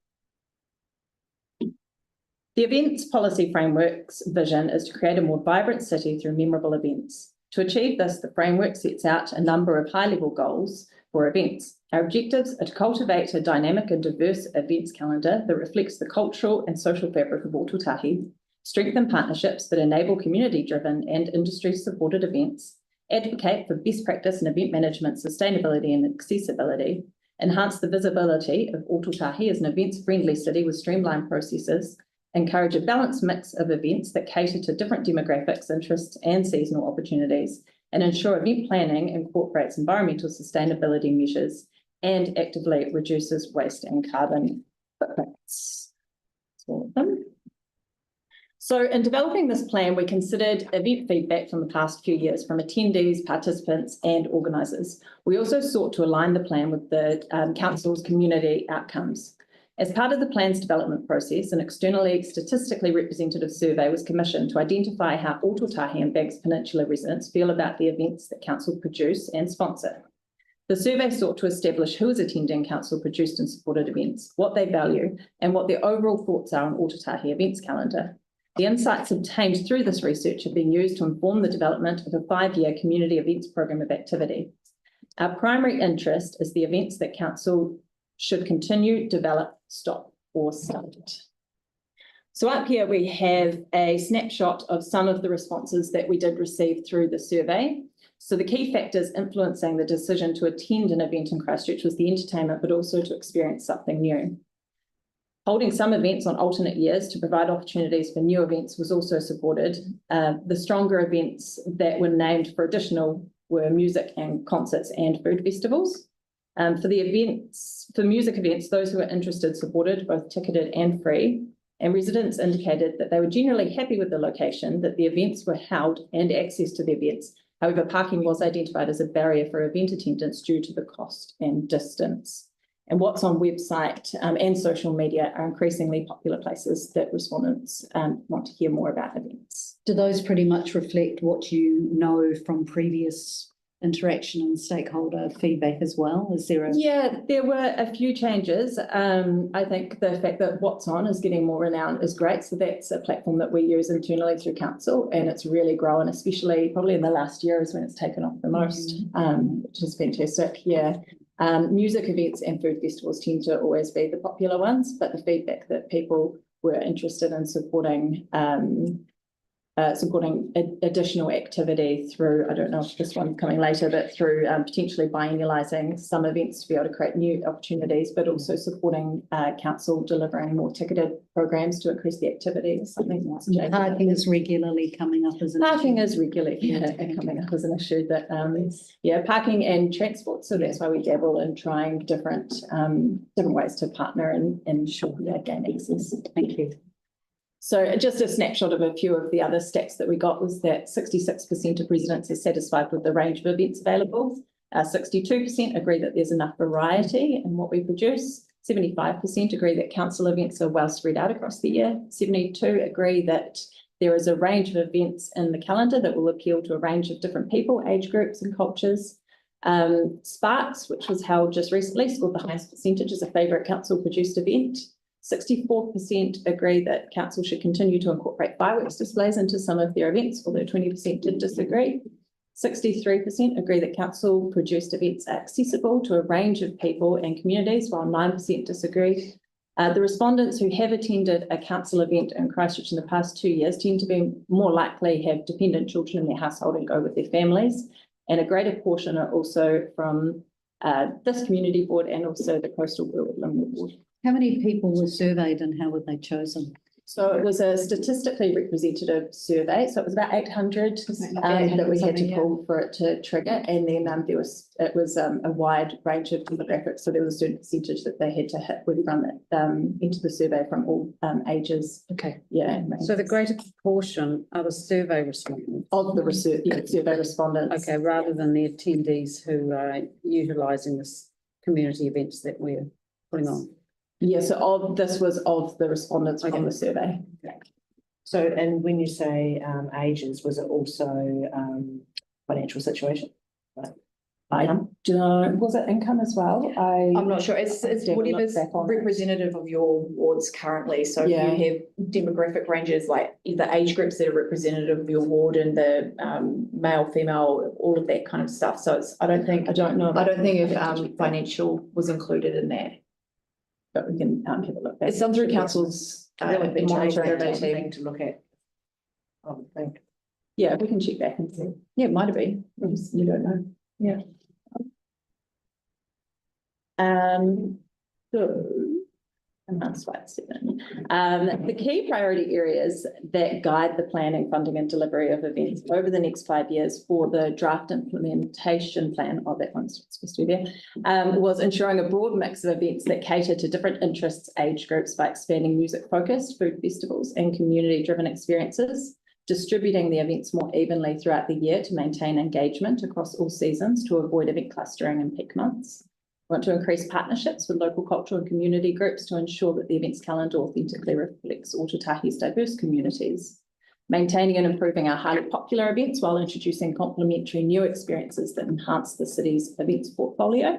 The Events Policy Framework's vision is to create a more vibrant city through memorable events. To achieve this, the framework sets out a number of high-level goals for events. Our objectives are to cultivate a dynamic and diverse events calendar that reflects the cultural and social fabric of Ōtautahi, strengthen partnerships that enable community-driven and industry-supported events, advocate for best practice in event management, sustainability and accessibility, enhance the visibility of Ōtautahi as an events-friendly city with streamlined processes, encourage a balanced mix of events that cater to different demographics, interests and seasonal opportunities, and ensure event planning incorporates environmental sustainability measures and actively reduces waste and carbon footprints. So in developing this plan, we considered event feedback from the past few years from attendees, participants and organisers. We also sought to align the plan with the Council's community outcomes. As part of the plan's development process, an externally statistically representative survey was commissioned to identify how Ōtautahi and Banks Peninsula residents feel about the events that Council produce and sponsor. The survey sought to establish who is attending Council-produced and supported events, what they value, and what their overall thoughts are on Ōtautahi events calendar. The insights obtained through this research have been used to inform the development of a 5-year community events program of activity. Our primary interest is the events that Council should continue, develop, stop, or start. So up here we have a snapshot of some of the responses that we did receive through the survey. So the key factors influencing the decision to attend an event in Christchurch was the entertainment, but also to experience something new. Holding some events on alternate years to provide opportunities for new events was also supported. The stronger events that were named for additional were music and concerts and food festivals. For music events, those who were interested supported both ticketed and free, and residents indicated that they were generally happy with the location, that the events were held and access to the events. However, parking was identified as a barrier for event attendance due to the cost and distance. And what's on website and social media are increasingly popular places that respondents want to hear more about events. Do those pretty much reflect what you know from previous interaction and stakeholder feedback as well? Is there a... Yeah, there were a few changes. I think the fact that What's On is getting more renowned is great. So that's a platform that we use internally through Council, and it's really grown, especially probably in the last year is when it's taken off the most, which is fantastic. Yeah. Music events and food festivals tend to always be the popular ones, but the feedback that people were interested in supporting additional activity through, I don't know if this one's coming later, but through potentially biennialising some events to be able to create new opportunities, but also supporting Council delivering more ticketed programs to increase the activity is something that's changing. Parking is regularly coming up as an Parking issue. is regularly coming up as an issue that, parking and transport. So that's why we dabble in trying different ways to partner and ensure we gain access. Thank you. So just a snapshot of a few of the other stats that we got was that 66% of residents are satisfied with the range of events available. 62% agree that there's enough variety in what we produce. 75% agree that council events are well spread out across the year. 72% agree that There is a range of events in the calendar that will appeal to a range of different people, age groups and cultures. Sparks, which was held just recently, scored the highest percentage as a favourite council-produced event. 64% agree that council should continue to incorporate fireworks displays into some of their events, although 20% did disagree. 63% agree that council-produced events are accessible to a range of people and communities, while 9% disagree. The respondents who have attended a council event in Christchurch in the past 2 years tend to be more likely have dependent children in their household and go with their families. And a greater portion are also from this community board and also the Coastal Woodland Board. How many people were surveyed and how were they chosen? So it was a statistically representative survey. So it was about 800 that we had to pull for it to trigger. And then it was a wide range of demographics. So there was a certain percentage that they had to hit with from into the survey from all ages. Okay. Yeah. So the greater proportion are the survey respondents. Of the research, survey respondents. Okay, rather than the attendees who are utilising this community events that we're putting on. Yeah, so this was of the respondents from the survey. So, and when you say ages, was it also financial situation? I don't, was it income as well? I'm not sure. It's Definitely whatever's back on it. representative of your wards currently. So Yeah. if you have demographic ranges like the age groups that are representative of your ward and the male, female, all of that kind of stuff. So it's I don't think if financial was included in that. But we can have a look back. It's done through council's Really monitoring team. thing to look at. I would think. Yeah, we can check back and see. Yeah, it might have been. You don't know. Yeah. So, slide 7. The key priority areas that guide the planning, funding and delivery of events over the next 5 years for the draft implementation plan, that one's supposed to be there, was ensuring a broad mix of events that cater to different interests, age groups by expanding music-focused food festivals and community-driven experiences, distributing the events more evenly throughout the year to maintain engagement across all seasons to avoid event clustering in peak months. We want to increase partnerships with local cultural and community groups to ensure that the events calendar authentically reflects Ōtautahi's diverse communities. Maintaining and improving our highly popular events while introducing complementary new experiences that enhance the city's events portfolio.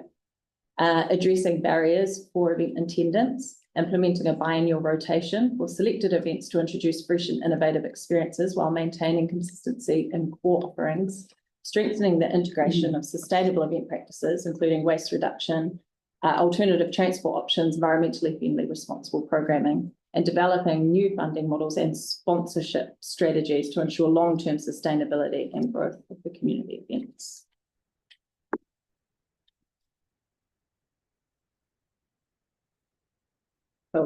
Addressing barriers for event attendance, implementing a biennial rotation for selected events to introduce fresh and innovative experiences while maintaining consistency in core offerings. Strengthening the integration of sustainable event practices, including waste reduction, alternative transport options, environmentally friendly responsible programming, and developing new funding models and sponsorship strategies to ensure long-term sustainability and growth of the community events.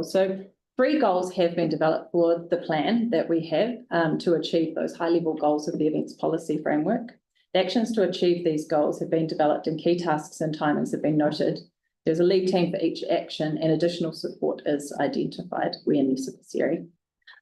So 3 goals have been developed for the plan that we have to achieve those high-level goals of the events policy framework. The actions to achieve these goals have been developed and key tasks and timings have been noted. There's a lead team for each action and additional support is identified where necessary.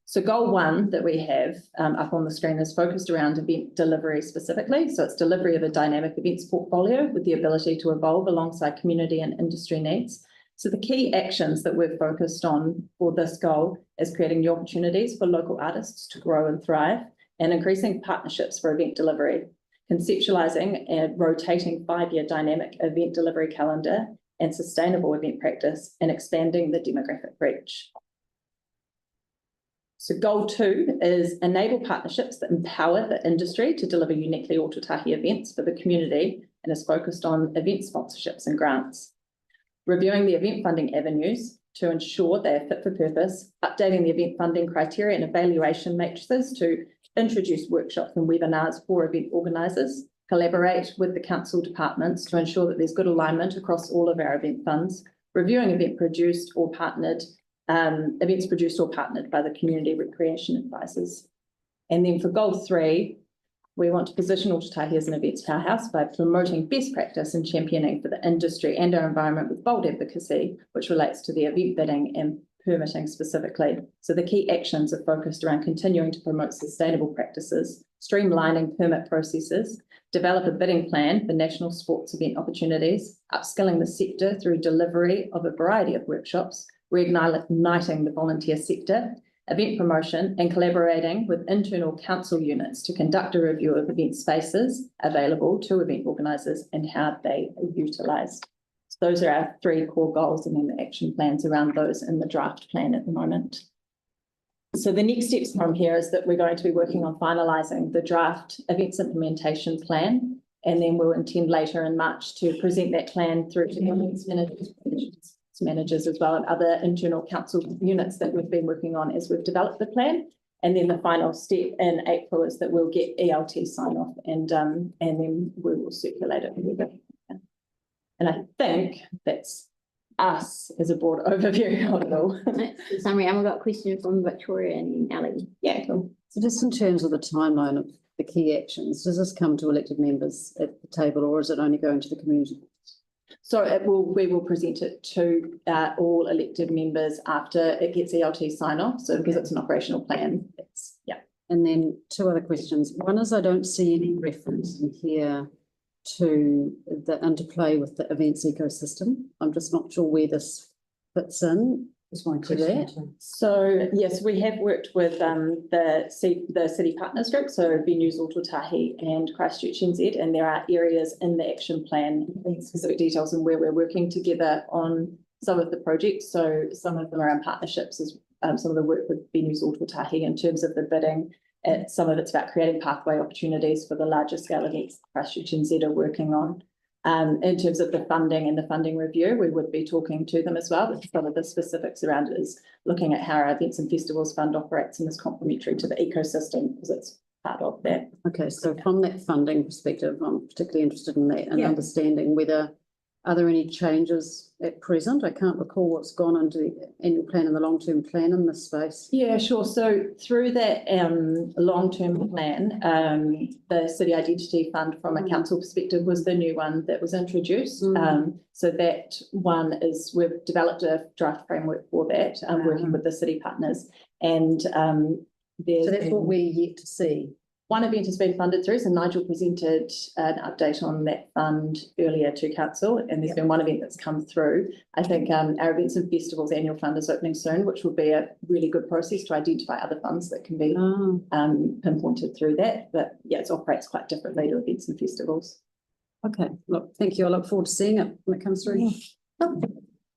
So goal 1 that we have up on the screen is focused around event delivery specifically. So it's delivery of a dynamic events portfolio with the ability to evolve alongside community and industry needs. So the key actions that we've focused on for this goal is creating new opportunities for local artists to grow and thrive and increasing partnerships for event delivery. Conceptualising a rotating 5-year dynamic event delivery calendar and sustainable event practice and expanding the demographic reach. So goal 2 is enable partnerships that empower the industry to deliver uniquely Ōtautahi events for the community and is focused on event sponsorships and grants. Reviewing the event funding avenues to ensure they are fit for purpose, updating the event funding criteria and evaluation matrices to introduce workshops and webinars for event organisers, collaborate with the council departments to ensure that there's good alignment across all of our event funds, reviewing events produced or partnered by the community recreation advisors. And then for goal 3, we want to position Ōtautahi as an events powerhouse by promoting best practice and championing for the industry and our environment with bold advocacy, which relates to the event bidding and permitting specifically. So the key actions are focused around continuing to promote sustainable practices, streamlining permit processes, develop a bidding plan for national sports event opportunities, upskilling the sector through delivery of a variety of workshops, reigniting the volunteer sector, event promotion, and collaborating with internal council units to conduct a review of event spaces available to event organisers and how they are utilised. So those are our 3 core goals, and then the action plans around those in the draft plan at the moment. So the next steps from here is that we're going to be working on finalising the draft events implementation plan, and then we'll intend later in March to present that plan through to events managers as well, and other internal council units that we've been working on as we've developed the plan. And then the final step in April is that we'll get ELT sign off, and then we will circulate it. And I think that's us as a broad overview of it all. In summary, I've got a question from Victoria and Ellie. Yeah, cool. So just in terms of the timeline of the key actions, does this come to elected members at the table, or is it only going to the community? So we will present it to all elected members after it gets ELT sign off. So because it's an operational plan, yeah. And then 2 other questions. One is I don't see any reference in here to the interplay with the events ecosystem. I'm just not sure where this fits in. Is my question. So yes, we have worked with the city partners group, so Venues Ōtautahi and Christchurch NZ, and there are areas in the action plan, specific details, and where we're working together on some of the projects. So some of them are in partnerships, as some of the work with Venues Ōtautahi in terms of the bidding. Some of it's about creating pathway opportunities for the larger scale events Christchurch NZ are working on. In terms of the funding and the funding review, we would be talking to them as well, but some of the specifics around it is looking at how our Events and Festivals Fund operates and is complementary to the ecosystem because it's part of that. Okay, so from that funding perspective, I'm particularly interested in that and understanding whether, are there any changes at present? I can't recall what's gone into the annual plan and the long-term plan in this space. Yeah, sure. So through that long-term plan, the City Identity Fund from a council perspective was the new one that was introduced. So that one is, we've developed a draft framework for that, working with the city partners. And there's so that's what we're yet to see. One event has been funded through, so Nigel presented an update on that fund earlier to council, and there's been one event that's come through. I think our Events and Festivals annual fund is opening soon, which will be a really good process to identify other funds that can be pinpointed through that. But yeah, it operates quite differently to events and festivals. Okay, look, thank you. I look forward to seeing it when it comes through.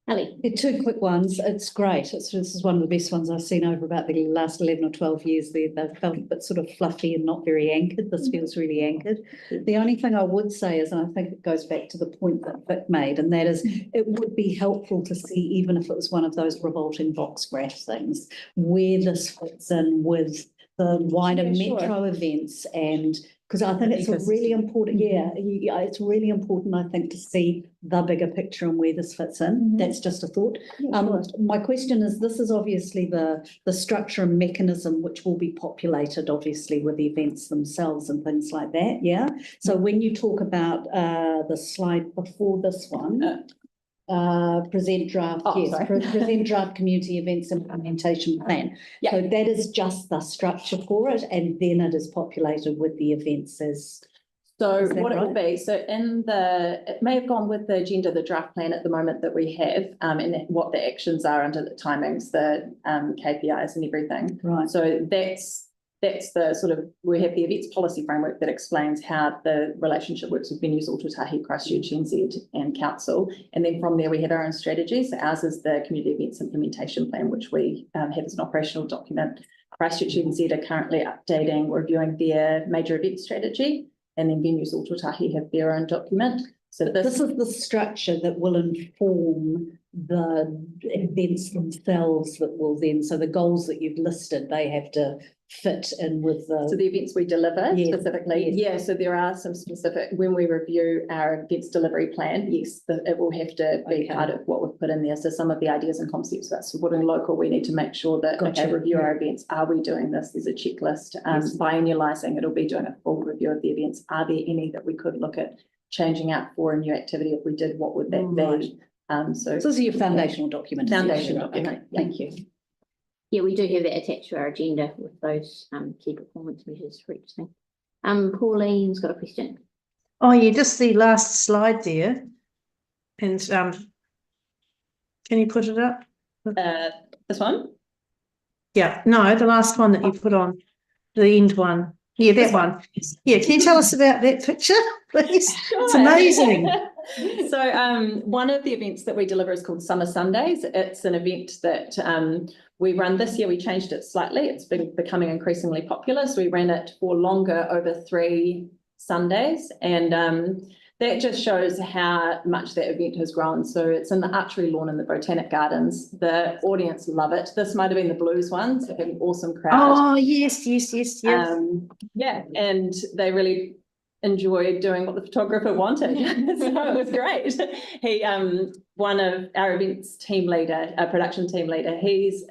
Ellie. They're 2 quick ones. It's great. This is one of the best ones I've seen over about the last 11 or 12 years. They've felt a bit sort of fluffy and not very anchored. This feels really anchored. The only thing I would say is, and I think it goes back to the point that Vic made, and that is it would be helpful to see, even if it was one of those revolting box graph things, where this fits in with the wider metro events, and because I think it's a really important, it's really important, I think, to see the bigger picture and where this fits in. That's just a thought. My question is, this is obviously the structure and mechanism which will be populated, obviously, with the events themselves and things like that, yeah? So when you talk about the slide before this one, present draft, present draft community events implementation plan. So that is just the structure for it, and then it is populated with the events as. So what it will be, so it may have gone with the agenda, the draft plan at the moment that we have, and what the actions are under the timings, the KPIs and everything. Right. So that's the sort of, we have the events policy framework that explains how the relationship works with Venues Ōtautahi, Christchurch NZ and council. And then from there we have our own strategies. So ours is the community events implementation plan, which we have as an operational document. Christchurch NZ are currently updating, reviewing their major event strategy, and then Venues Ōtautahi have their own document. So this is the structure that will inform the events themselves that will then, so the goals that you've listed, they have to fit in with the. So the events we deliver specifically. Yeah, so there are some specific, when we review our events delivery plan, yes, it will have to be part of what we've put in there. So some of the ideas and concepts about supporting local, we need to make sure that review our events. Are we doing this? There's a checklist. Biennialising, it'll be doing a full review of the events. Are there any that we could look at changing out for a new activity? If we did, what would that be? So this is your foundational document. Foundational document. Thank you. Yeah, we do have that attached to our agenda with those key performance measures for each thing. Pauline's got a question. Oh yeah, just the last slide there. And can you put it up? This one? Yeah, no, the last one that you put on, the end one. Yeah, that one. Yeah, can you tell us about that picture, please? It's amazing. So one of the events that we deliver is called Summer Sundays. It's an event that we run this year. We changed it slightly. It's been becoming increasingly popular. So we ran it for longer over 3 Sundays. And that just shows how much that event has grown. So it's in the archery lawn in the Botanic Gardens. The audience love it. This might have been the blues one. So an awesome crowd. Oh, yes. Yeah, and they really enjoyed doing what the photographer wanted. So it was great. He, one of our events team leader, production team leader, he's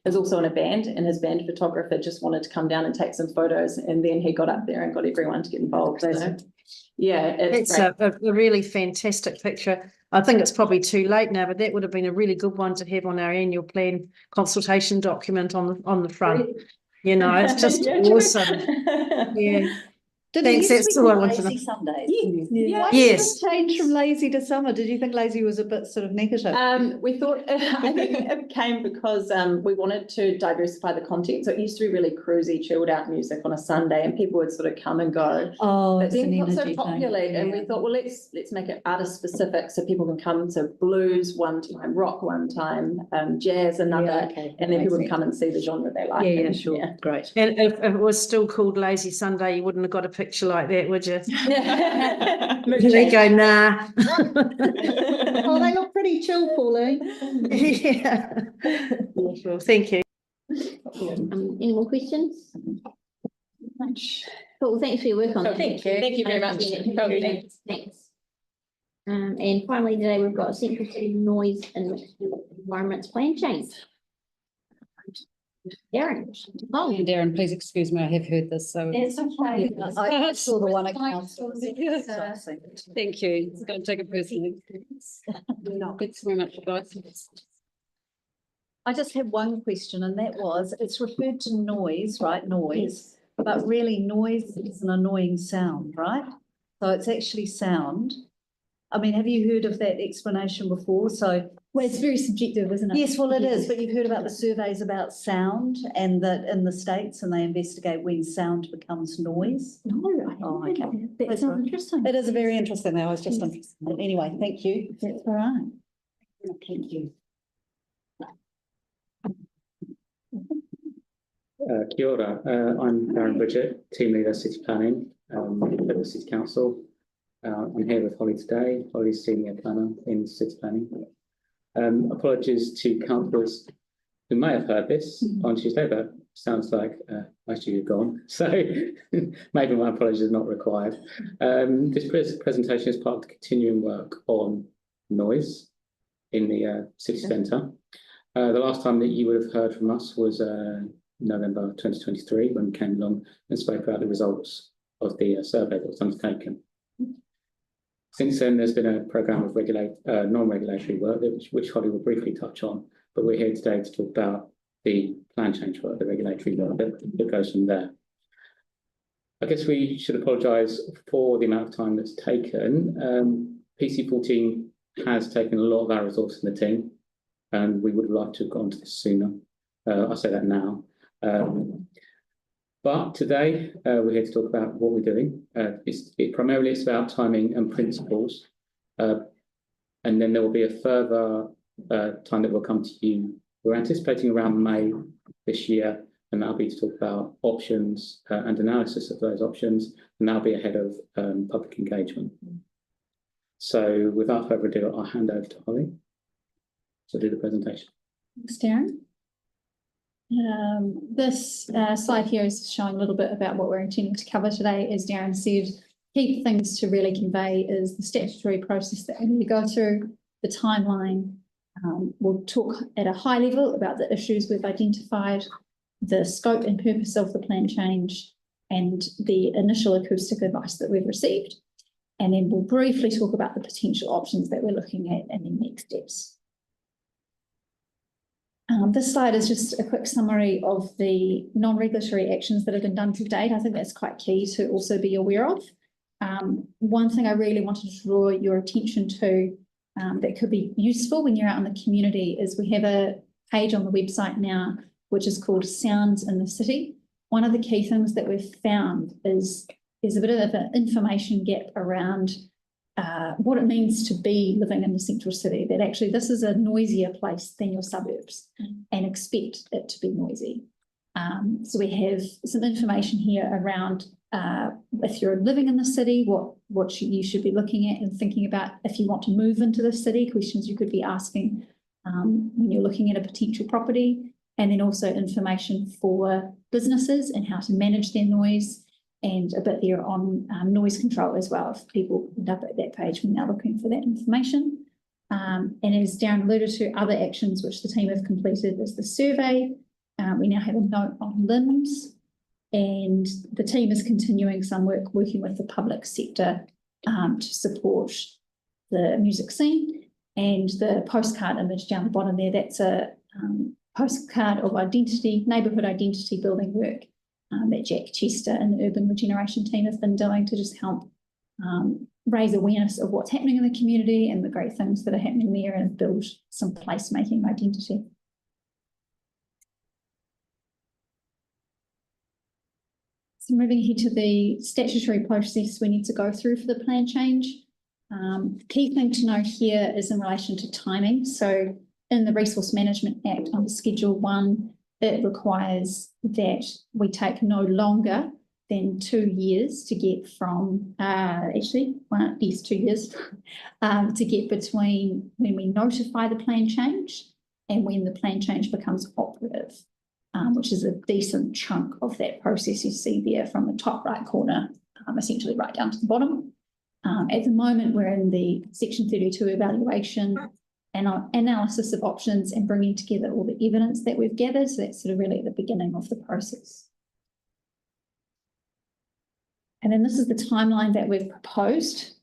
is also in a band, and his band photographer just wanted to come down and take some photos, and then he got up there and got everyone to get involved. So yeah, It's a really fantastic picture. I think it's probably too late now, but that would have been a really good one to have on our annual plan consultation document on the front. You know, it's just Yeah, awesome. Yeah. Thanks, that's all I wanted to know. Lazy Sundays. Yeah. Why Yes. did it change from lazy to summer? Did you think lazy was a bit sort of negative? We thought, I think it came because we wanted to diversify the content. So it used to be really cruisy, chilled out music on a Sunday, and people would sort of come and go. Oh, But it's then an it got so energy popular, thing. and we thought, well, let's make it artist specific, so people can come to blues one time, rock one time, jazz another, okay. and then people can come and see the genre they like. Yeah, and, sure. yeah. Great. And if it was still called Lazy Sunday, you wouldn't have got a picture like that, would you? Mood They change. go, nah. Oh, they look pretty chill, Pauline. Yeah. Well, thank you. Any more questions? Cool, thanks for your work on that. Thank you. Thank you very much. Thanks. And finally today we've got a Central City noise and mixed environments plan change. Darren. Oh, Darren, please excuse me, I have heard this, so. it's okay. I saw the one at council. Thank you. Don't take it personally. Thanks very much, guys. I just had one question, and that was, it's referred to noise, right? Noise, but really noise is an annoying sound, right? So it's actually sound. I mean, have you heard of that explanation before? So, well, it's very subjective, isn't it? yes, well, it is, but you've heard about the surveys about sound and that in the States, and they investigate when sound becomes noise. No, I haven't heard of that. That That's sounds right. interesting. It is very interesting. I was just interested. Anyway, thank you. That's all right. Thank you. Kia ora. I'm Darren Bridget, Team Leader City Planning at the City Council. I'm here with Holly today. Holly's Senior Planner in City Planning. Apologies to councillors who may have heard this on Tuesday, but sounds like most of you have gone. So maybe my apologies are not required. This presentation is part of the continuing work on noise in the city centre. The last time that you would have heard from us was November 2023, when we came along and spoke about the results of the survey that was undertaken. Since then, there's been a programme of non-regulatory work, which Holly will briefly touch on, but we're here today to talk about the plan change work, the regulatory work that goes from there. I guess we should apologise for the amount of time that's taken. PC14 has taken a lot of our resources in the team, and we would have liked to have gone to this sooner. I say that now. But today, we're here to talk about what we're doing. Primarily, it's about timing and principles. And then there will be a further time that will come to you. We're anticipating around May this year, and that'll be to talk about options and analysis of those options, and that'll be ahead of public engagement. So without further ado, I'll hand over to Holly to do the presentation. Thanks, Darren. This slide here is showing a little bit about what we're intending to cover today. As Darren said, key things to really convey is the statutory process that we need to go through, the timeline. We'll talk at a high level about the issues we've identified, the scope and purpose of the plan change, and the initial acoustic advice that we've received. And then we'll briefly talk about the potential options that we're looking at and then next steps. This slide is just a quick summary of the non-regulatory actions that have been done to date. I think that's quite key to also be aware of. One thing I really wanted to draw your attention to that could be useful when you're out in the community is we have a page on the website now which is called Sounds in the City. One of the key things that we've found is there's a bit of an information gap around what it means to be living in the central city, that actually this is a noisier place than your suburbs and expect it to be noisy. So we have some information here around if you're living in the city, what you should be looking at and thinking about if you want to move into the city, questions you could be asking when you're looking at a potential property, and then also information for businesses and how to manage their noise, and a bit there on noise control as well, if people end up at that page when they're looking for that information. And as Darren alluded to, other actions which the team have completed is the survey. We now have a note on limbs, and the team is continuing some work working with the public sector to support the music scene. And the postcard image down the bottom there, that's a postcard of identity, neighbourhood identity building work that Jack Chester and the Urban Regeneration team have been doing to just help raise awareness of what's happening in the community and the great things that are happening there and build some placemaking identity. So moving ahead to the statutory process we need to go through for the plan change. Key thing to note here is in relation to timing. So in the Resource Management Act under Schedule 1, it requires that we take no longer than 2 years to get from, 2 years, to get between when we notify the plan change and when the plan change becomes operative, which is a decent chunk of that process you see there from the top right corner, essentially right down to the bottom. At the moment, we're in the Section 32 evaluation and analysis of options and bringing together all the evidence that we've gathered. So that's sort of really at the beginning of the process. And then this is the timeline that we've proposed.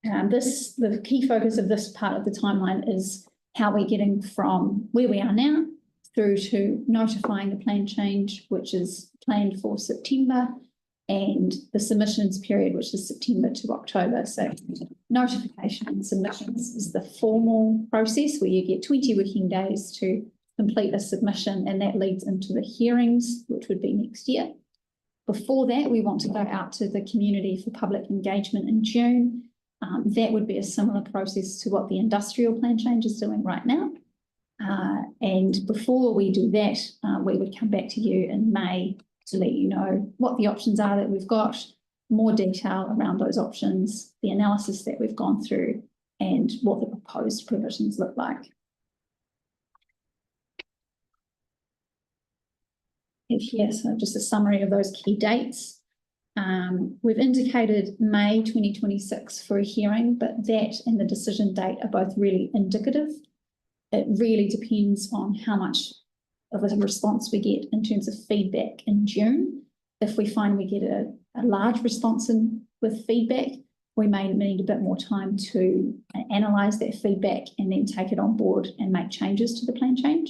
The key focus of this part of the timeline is how we're getting from where we are now through to notifying the plan change, which is planned for September, and the submissions period, which is September to October. So notification and submissions is the formal process where you get 20 working days to complete a submission, and that leads into the hearings, which would be next year. Before that, we want to go out to the community for public engagement in June. That would be a similar process to what the industrial plan change is doing right now. And before we do that, we would come back to you in May to let you know what the options are that we've got, more detail around those options, the analysis that we've gone through, and what the proposed provisions look like. Here, so just a summary of those key dates. We've indicated May 2026 for a hearing, but that and the decision date are both really indicative. It really depends on how much of a response we get in terms of feedback in June. If we find we get a large response with feedback, we may need a bit more time to analyse that feedback and then take it on board and make changes to the plan change.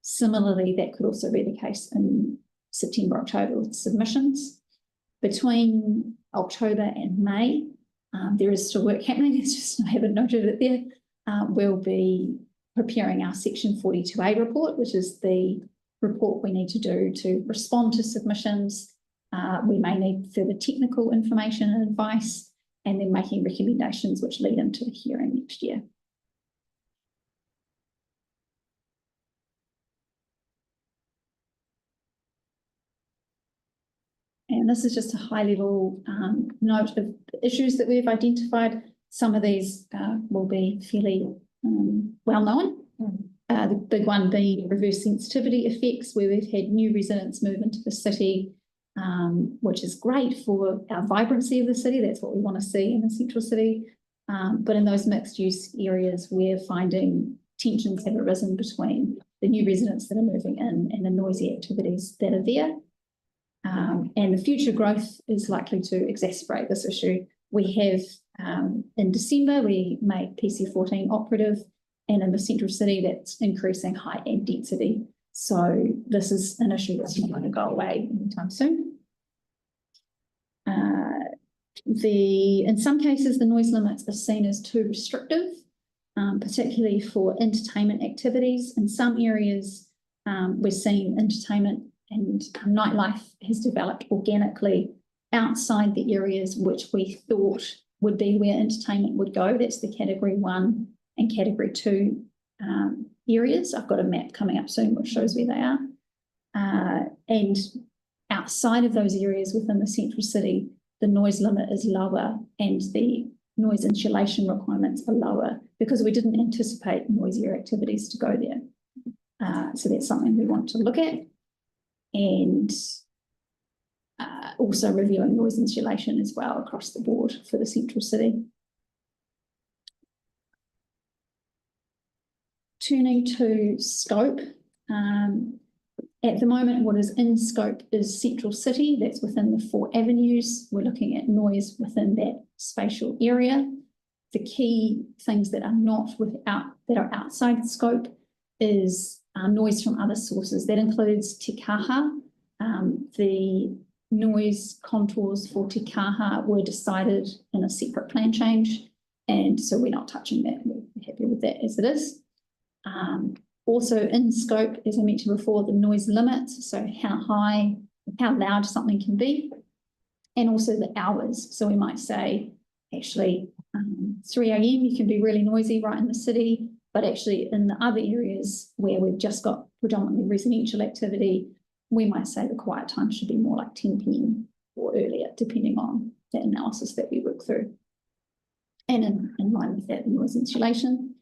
Similarly, that could also be the case in September, October with submissions. Between October and May, there is still work happening. It's just I haven't noted it there. We'll be preparing our Section 42A report, which is the report we need to do to respond to submissions. We may need further technical information and advice, and then making recommendations which lead into the hearing next year. And this is just a high-level note of the issues that we've identified. Some of these will be fairly well-known. The big one being reverse sensitivity effects, where we've had new residents move into the city, which is great for our vibrancy of the city. That's what we want to see in the central city. But in those mixed-use areas, we're finding tensions have arisen between the new residents that are moving in and the noisy activities that are there. And the future growth is likely to exacerbate this issue. We have, in December, we made PC14 operative, and in the central city, that's increasing height and density. So this is an issue that's not going to go away anytime soon. In some cases, the noise limits are seen as too restrictive, particularly for entertainment activities. In some areas, We're seeing entertainment and nightlife has developed organically outside the areas which we thought would be where entertainment would go. That's the category 1 and category 2 areas. I've got a map coming up soon which shows where they are. And outside of those areas within the central city, the noise limit is lower and the noise insulation requirements are lower because we didn't anticipate noisier activities to go there. So that's something we want to look at. And also reviewing noise insulation as well across the board for the central city. Turning to scope. At the moment, what is in scope is central city. That's within the 4 avenues. We're looking at noise within that spatial area. The key things that are that are outside the scope is noise from other sources. That includes te kaha. The noise contours for te kaha were decided in a separate plan change, and so we're not touching that. We're happy with that as it is. Also in scope, as I mentioned before, the noise limits, so how loud something can be, and also the hours. So we might say, actually, 3 a.m. you can be really noisy right in the city, but actually in the other areas where we've just got predominantly residential activity, we might say the quiet time should be more like 10 p.m. or earlier, depending on the analysis that we work through. And in line with that, the noise insulation.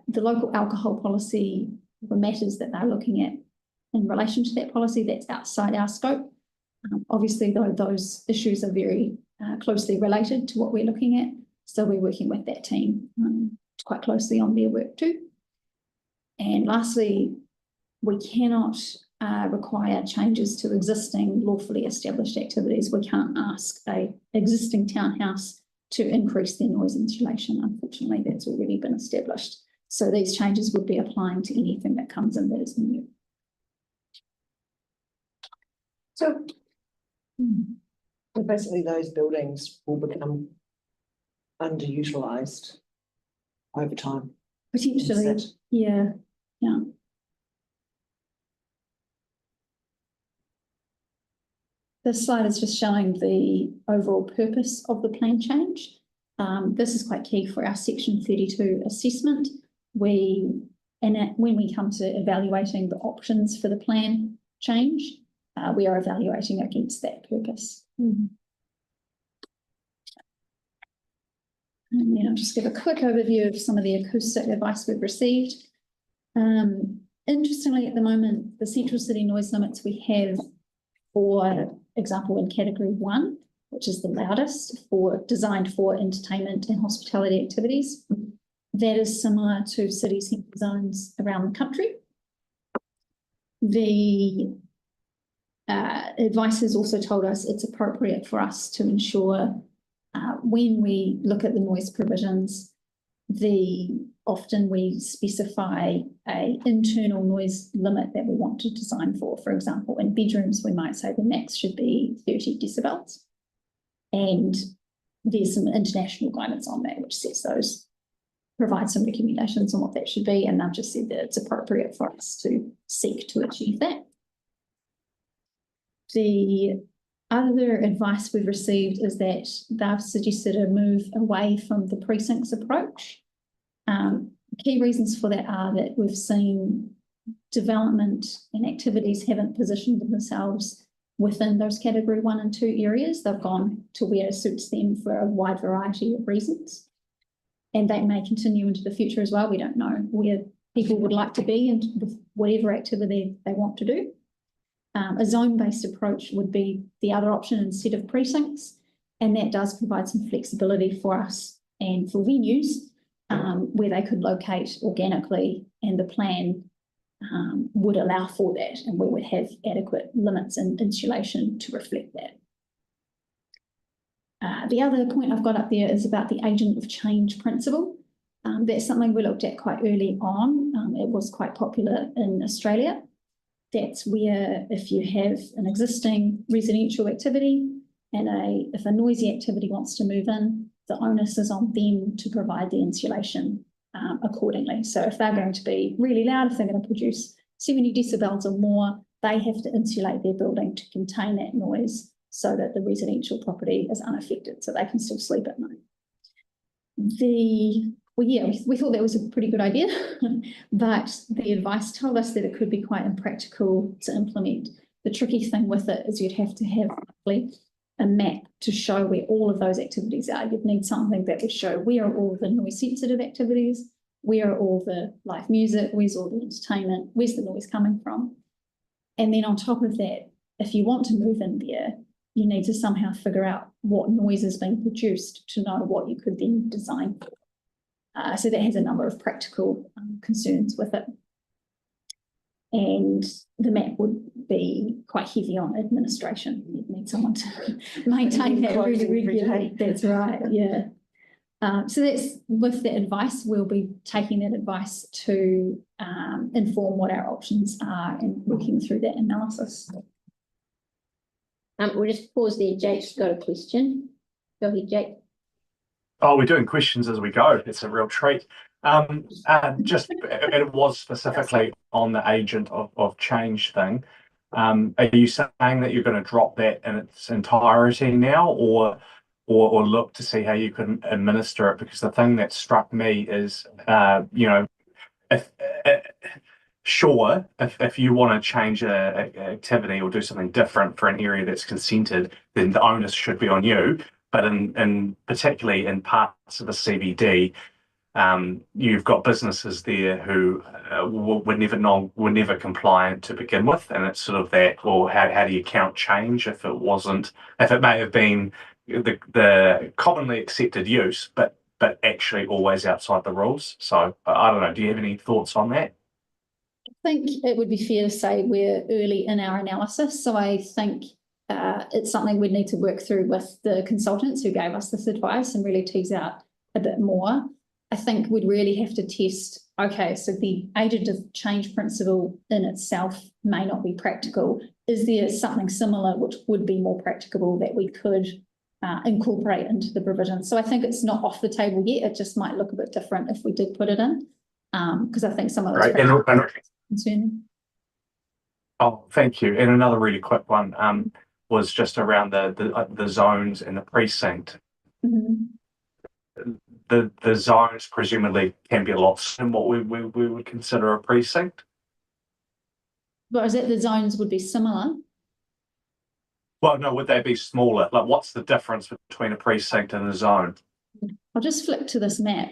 The local alcohol policy, the matters that they're looking at in relation to that policy, that's outside our scope. Obviously, though, those issues are very closely related to what we're looking at. So we're working with that team quite closely on their work too. And lastly, we cannot require changes to existing lawfully established activities. We can't ask an existing townhouse to increase their noise insulation. Unfortunately, that's already been established. So these changes would be applying to anything that comes in that is new. So basically those buildings will become underutilised over time. Potentially, yeah. This slide is just showing the overall purpose of the plan change. This is quite key for our Section 32 assessment. When we come to evaluating the options for the plan change, we are evaluating against that purpose. And then I'll just give a quick overview of some of the acoustic advice we've received. Interestingly, at the moment, the central city noise limits we have, for example, in category 1, which is the loudest, designed for entertainment and hospitality activities, that is similar to city central zones around the country. The advice has also told us it's appropriate for us to ensure when we look at the noise provisions, often we specify an internal noise limit that we want to design for. For example, in bedrooms, we might say the max should be 30 decibels. And there's some international guidance on that, which says those, provide some recommendations on what that should be. And I've just said that it's appropriate for us to seek to achieve that. The other advice we've received is that they've suggested a move away from the precincts approach. Key reasons for that are that we've seen development and activities haven't positioned themselves within those category 1 and 2 areas. They've gone to where it suits them for a wide variety of reasons. And that may continue into the future as well. We don't know where people would like to be and whatever activity they want to do. A zone-based approach would be the other option instead of precincts, and that does provide some flexibility for us and for venues where they could locate organically, and the plan would allow for that, and we would have adequate limits and insulation to reflect that. The other point I've got up there is about the agent of change principle. That's something we looked at quite early on. It was quite popular in Australia. That's where if you have an existing residential activity and if a noisy activity wants to move in, the onus is on them to provide the insulation accordingly. So if they're going to be really loud, if they're going to produce 70 decibels or more, they have to insulate their building to contain that noise so that the residential property is unaffected, so they can still sleep at night. We thought that was a pretty good idea, but the advice told us that it could be quite impractical to implement. The tricky thing with it is you'd have to have a map to show where all of those activities are. You'd need something that would show where are all the noise sensitive activities, where are all the live music, where's all the entertainment, where's the noise coming from. And then on top of that, if you want to move in there, you need to somehow figure out what noise is being produced to know what you could then design for. So that has a number of practical concerns with it. And the map would be quite heavy on administration. You'd need someone to maintain that really regularly. That's right, yeah. So that's with the advice, we'll be taking that advice to inform what our options are and working through that analysis. We'll just pause there. Jake's got a question. Go ahead, Jake. Oh, we're doing questions as we go. It's a real treat. It was specifically on the agent of change thing. Are you saying that you're going to drop that in its entirety now, or look to see how you can administer it? Because the thing that struck me is, if you want to change a activity or do something different for an area that's consented, then the onus should be on you. But in particularly in parts of the CBD, you've got businesses there who were never compliant to begin with, and it's sort of that. Well, how do you count change if it may have been the commonly accepted use, but actually always outside the rules? So I don't know. Do you have any thoughts on that? I think it would be fair to say we're early in our analysis, so I think it's something we'd need to work through with the consultants who gave us this advice and really tease out a bit more. I think we'd really have to test, okay, so the agent of change principle in itself may not be practical. Is there something similar which would be more practicable that we could incorporate into the provision? So I think it's not off the table yet. It just might look a bit different if we did put it in, because I think some of those concerning. Oh, thank you. And another really quick one was just around the zones and the precinct. Mm-hmm. The zones presumably can be a lot in what we would consider a precinct. But is that the zones would be similar? Well, no, would they be smaller? Like, what's the difference between a precinct and a zone? I'll just flip to this map.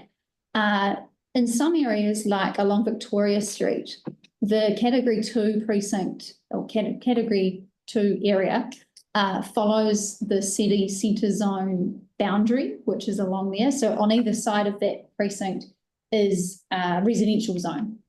In some areas, like along Victoria Street, the Category 2 precinct or Category 2 area follows the city centre zone boundary, which is along there. So on either side of that precinct is a residential zone.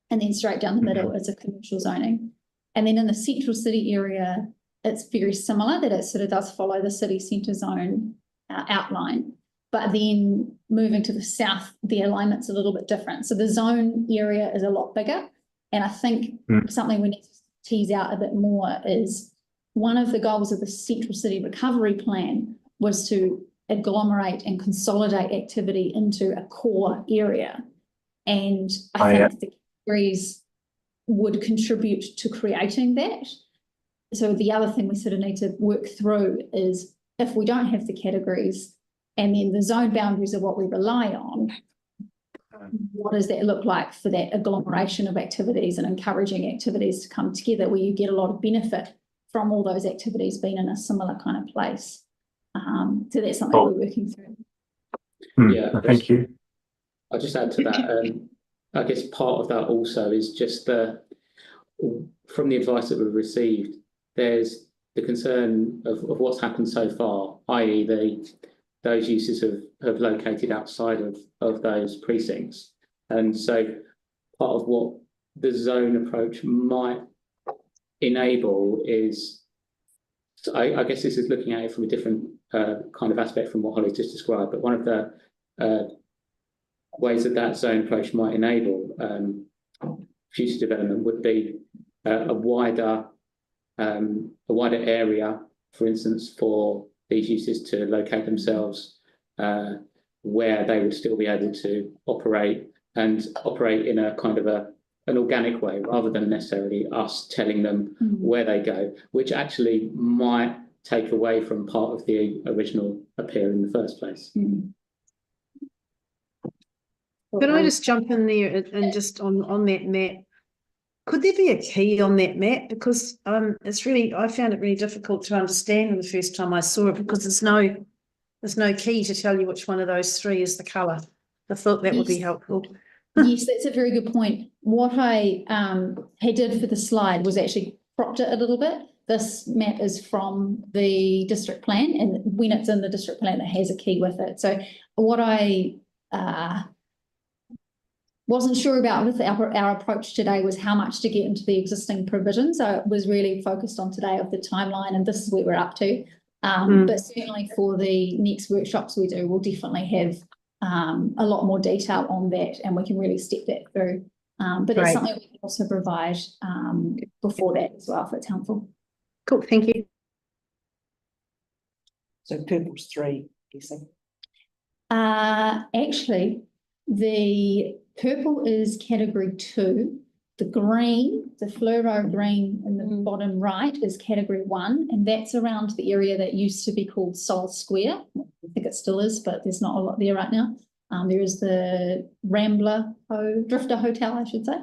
And then straight down the middle is a commercial zoning. And then in the central city area, it's very similar, that it sort of does follow the city centre zone outline. But then moving to the south, the alignment's a little bit different. So the zone area is a lot bigger. And I think something we need to tease out a bit more is one of the goals of the Central City Recovery Plan was to agglomerate and consolidate activity into a core area. And I think the categories would contribute to creating that. So the other thing we sort of need to work through is if we don't have the categories and then the zone boundaries are what we rely on, what does that look like for that agglomeration of activities and encouraging activities to come together where you get a lot of benefit from all those activities being in a similar kind of place? So that's something we're working through. Yeah, thank you. I'll just add to that. I guess part of that also is just from the advice that we've received, there's the concern of what's happened so far, i.e. those uses have located outside of those precincts. And so part of what the zone approach might enable is, I guess this is looking at it from a different kind of aspect from what Holly just described, but one of the ways that zone approach might enable future development would be a wider area, for instance, for these uses to locate themselves where they would still be able to operate in a kind of a an organic way rather than necessarily us telling them where they go, which actually might take away from part of the original appeal in the first place. Can I just jump in there and just on that map? Could there be a key on that map? Because it's really, I found it really difficult to understand the first time I saw it, because there's no key to tell you which one of those three is the colour. I thought that would be helpful. Yes, that's a very good point. What I did for the slide was actually cropped it a little bit. This map is from the district plan, and when it's in the district plan, it has a key with it. So what I wasn't sure about with our approach today was how much to get into the existing provision. So it was really focused on today of the timeline, and this is where we're up to. But certainly for the next workshops we do, we'll definitely have a lot more detail on that, and we can really step that through. But that's something we can also provide before that as well, if it's helpful. Cool, thank you. So purple's 3, guessing. Actually, the purple is category 2. The green, the fluoro green in the bottom right, is category 1, and that's around the area that used to be called Sol Square. I think it still is, but there's not a lot there right now. There is the Drifter Hotel, I should say,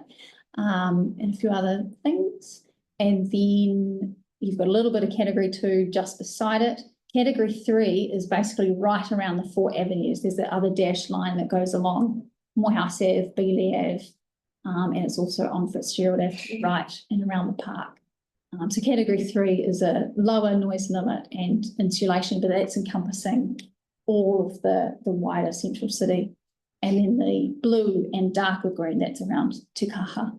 and a few other things. And then you've got a little bit of category 2 just beside it. Category 3 is basically right around the 4 avenues. There's the other dashed line that goes along Morehouse Ave, Beeley Ave, and it's also on Fitzgerald Ave to the right and around the park. So category 3 is a lower noise limit and insulation, but that's encompassing all of the wider central city. And then the blue and darker green, that's around Te Kaha.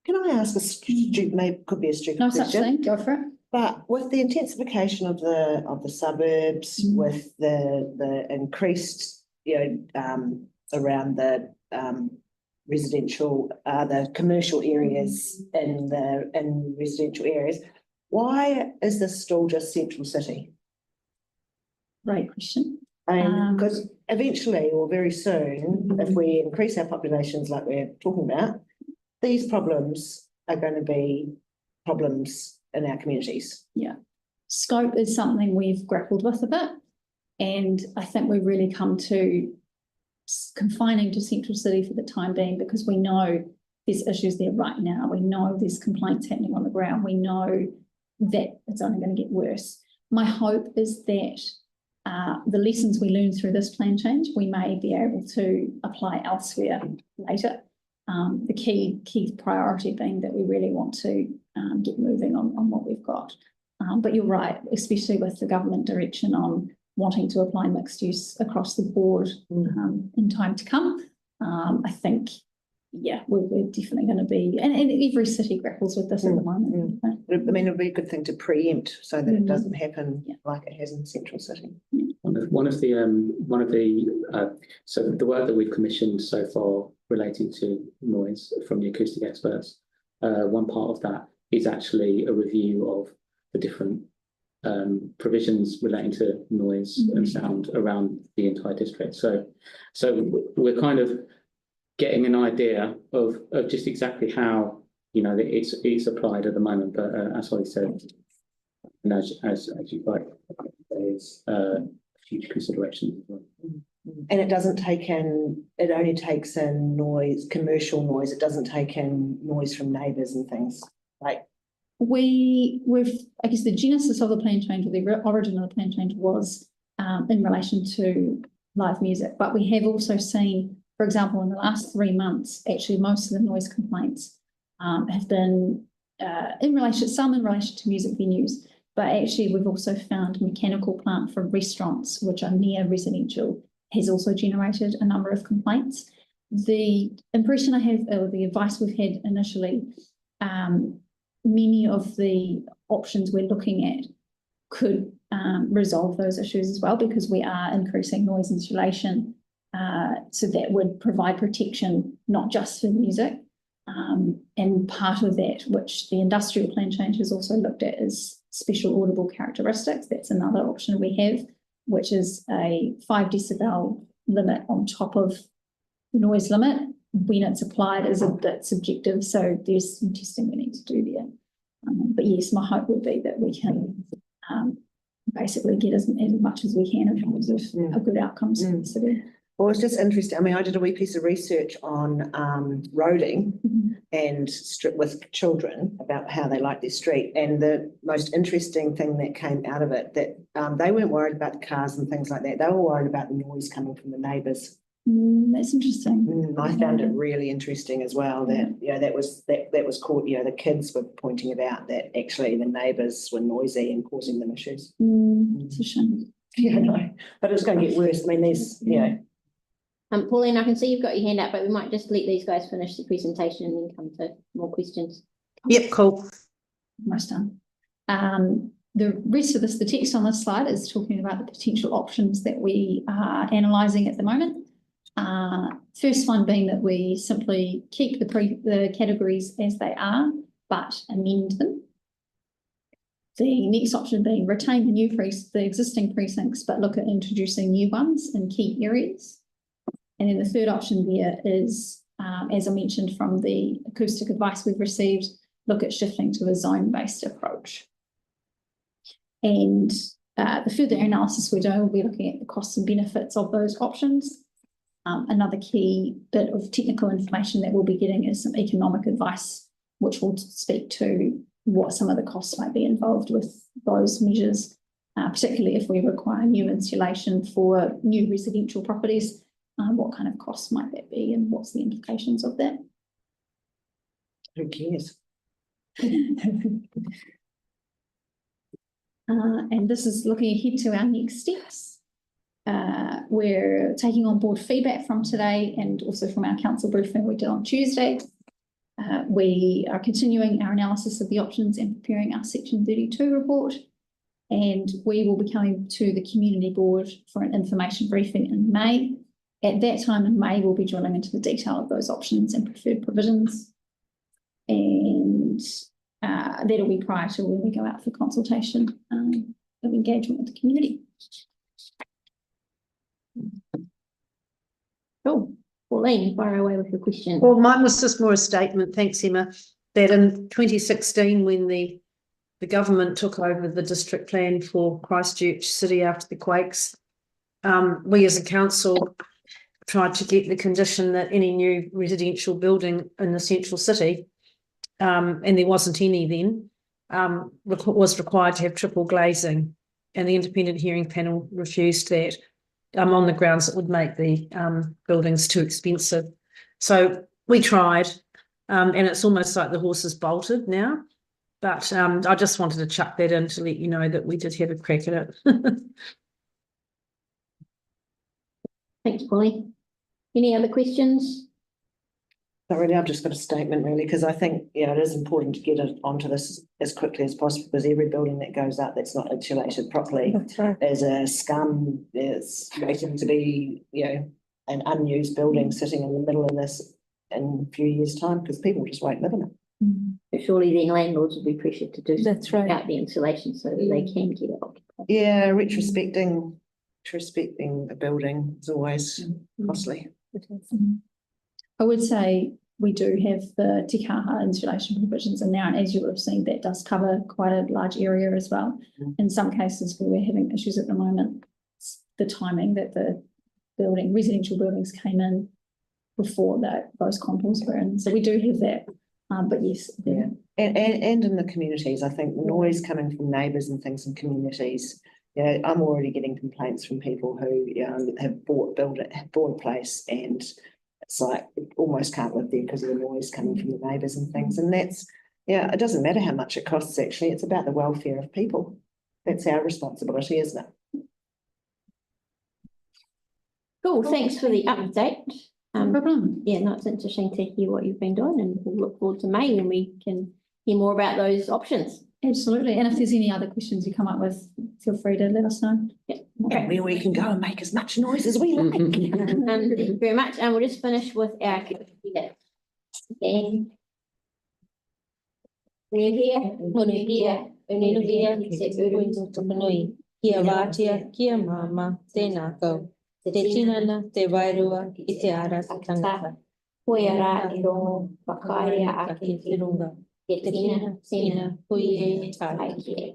Can I ask a stupid, maybe could be a stupid No question? such thing, go for it. But with the intensification of the suburbs, with the increased, around the residential, the commercial areas in residential areas, why is this still just central city? Great question. Because eventually or very soon, if we increase our populations like we're talking about, these problems are going to be problems in our communities. Yeah. Scope is something we've grappled with a bit, and I think we've really come to confining to central city for the time being, because we know there's issues there right now. We know there's complaints happening on the ground. We know that it's only going to get worse. My hope is that the lessons we learn through this plan change, we may be able to apply elsewhere later. The key priority being that we really want to get moving on what we've got. But you're right, especially with the government direction on wanting to apply mixed use across the board in time to come. I think, yeah, we're definitely going to be, and every city grapples with this at the moment. I mean, it would be a good thing to preempt so that it doesn't happen like it has in central city. One of the so the work that we've commissioned so far relating to noise from the acoustic experts, one part of that is actually a review of the different provisions relating to noise and sound around the entire district. So we're kind of getting an idea of just exactly how it's applied at the moment. But as Holly said, and as you like, there's future considerations as well. And it doesn't take in, it only takes in noise, commercial noise. It doesn't take in noise from neighbours and things. Like I guess the genesis of the plan change, or the origin of the plan change, was in relation to live music. But we have also seen, for example, in the last 3 months, actually most of the noise complaints have been in relation to music venues. But actually, we've also found mechanical plant from restaurants, which are near residential, has also generated a number of complaints. The impression I have, or the advice we've had initially, many of the options we're looking at could resolve those issues as well, because we are increasing noise insulation. So that would provide protection, not just for music. And part of that, which the industrial plan change has also looked at, is special audible characteristics. That's another option we have, which is a 5 decibel limit on top of the noise limit, when it's applied is a bit subjective, so there's some testing we need to do there. But yes, my hope would be that we can basically get as much as we can in terms of good outcomes for the city. Well, it's just interesting. I mean, I did a wee piece of research on roading and with children about how they like their street. And the most interesting thing that came out of it, that they weren't worried about the cars and things like that. They were worried about the noise coming from the neighbours. That's interesting. I found it really interesting as well that, you know, that was caught, you know, the kids were pointing it out that actually the neighbours were noisy and causing them issues. It's a shame. Yeah, I know, but it's going to get worse. I mean, there's, you know. Pauline, I can see you've got your hand up, but we might just let these guys finish the presentation and then come to more questions. Yep, cool. Almost done. The rest of this, the text on this slide is talking about the potential options that we are analysing at the moment. First one being that we simply keep the categories as they are, but amend them. The next option being retain the existing precincts, but look at introducing new ones in key areas. And then the third option there is, as I mentioned from the acoustic advice we've received, look at shifting to a zone-based approach. And the further analysis we're doing will be looking at the costs and benefits of those options. Another key bit of technical information that we'll be getting is some economic advice, which will speak to what some of the costs might be involved with those measures, particularly if we require new insulation for new residential properties. What kind of costs might that be and what's the implications of that? Who cares? And this is looking ahead to our next steps. We're taking on board feedback from today and also from our council briefing we did on Tuesday. We are continuing our analysis of the options and preparing our Section 32 report. And we will be coming to the community board for an information briefing in May. At that time in May, we'll be drilling into the detail of those options and preferred provisions. And that'll be prior to when we go out for consultation of engagement with the community. Cool. Pauline, fire away with your question. Well, mine was just more a statement, thanks Emma, that in 2016 when the government took over the district plan for Christchurch City after the quakes, we as a council tried to get the condition that any new residential building in the central city, and there wasn't any then, was required to have triple glazing, and the independent hearing panel refused that on the grounds it would make the buildings too expensive. So we tried, and it's almost like the horse is bolted now, but I just wanted to chuck that in to let you know that we did have a crack at it. Thanks, Pauline. Any other questions? Not really, I've just got a statement really, because I think, yeah, it is important to get it onto this as quickly as possible, because every building that goes up that's not insulated properly is a scum, is waiting to be, you know, an unused building sitting in the middle of this in a few years' time, because people just won't live in it. But surely then landlords will be pressured to do That's right. about the insulation so that they can get it occupied. Yeah, retrospecting a building is always costly. I would say we do have the Te Kaha insulation provisions in there, and as you would have seen, that does cover quite a large area as well. In some cases where we're having issues at the moment, it's the timing that the residential buildings came in before those contours were in. So we do have that, but yes. Yeah, and in the communities, I think noise coming from neighbours and things in communities. You know, I'm already getting complaints from people who have bought a place and it's like almost can't live there because of the noise coming from the neighbours and things. And that's, yeah, it doesn't matter how much it costs actually, it's about the welfare of people. That's our responsibility, isn't it? Cool, thanks for the update. No problem. Yeah, no, it's interesting to hear what you've been doing, and we'll look forward to May when we can hear more about those options. Absolutely. And if there's any other questions you come up with, feel free to let us know. Yeah. And where we can go and make as much noise as we like. Thank you very much. And we'll just finish with our Kia Watia, Kia Mama, Te Nako, Te Tinana, Te Wairua, I Te Ara Tangata. Koe ara e rongo, whakaia ake te runga. Te tina, tina, hui e tai ki e.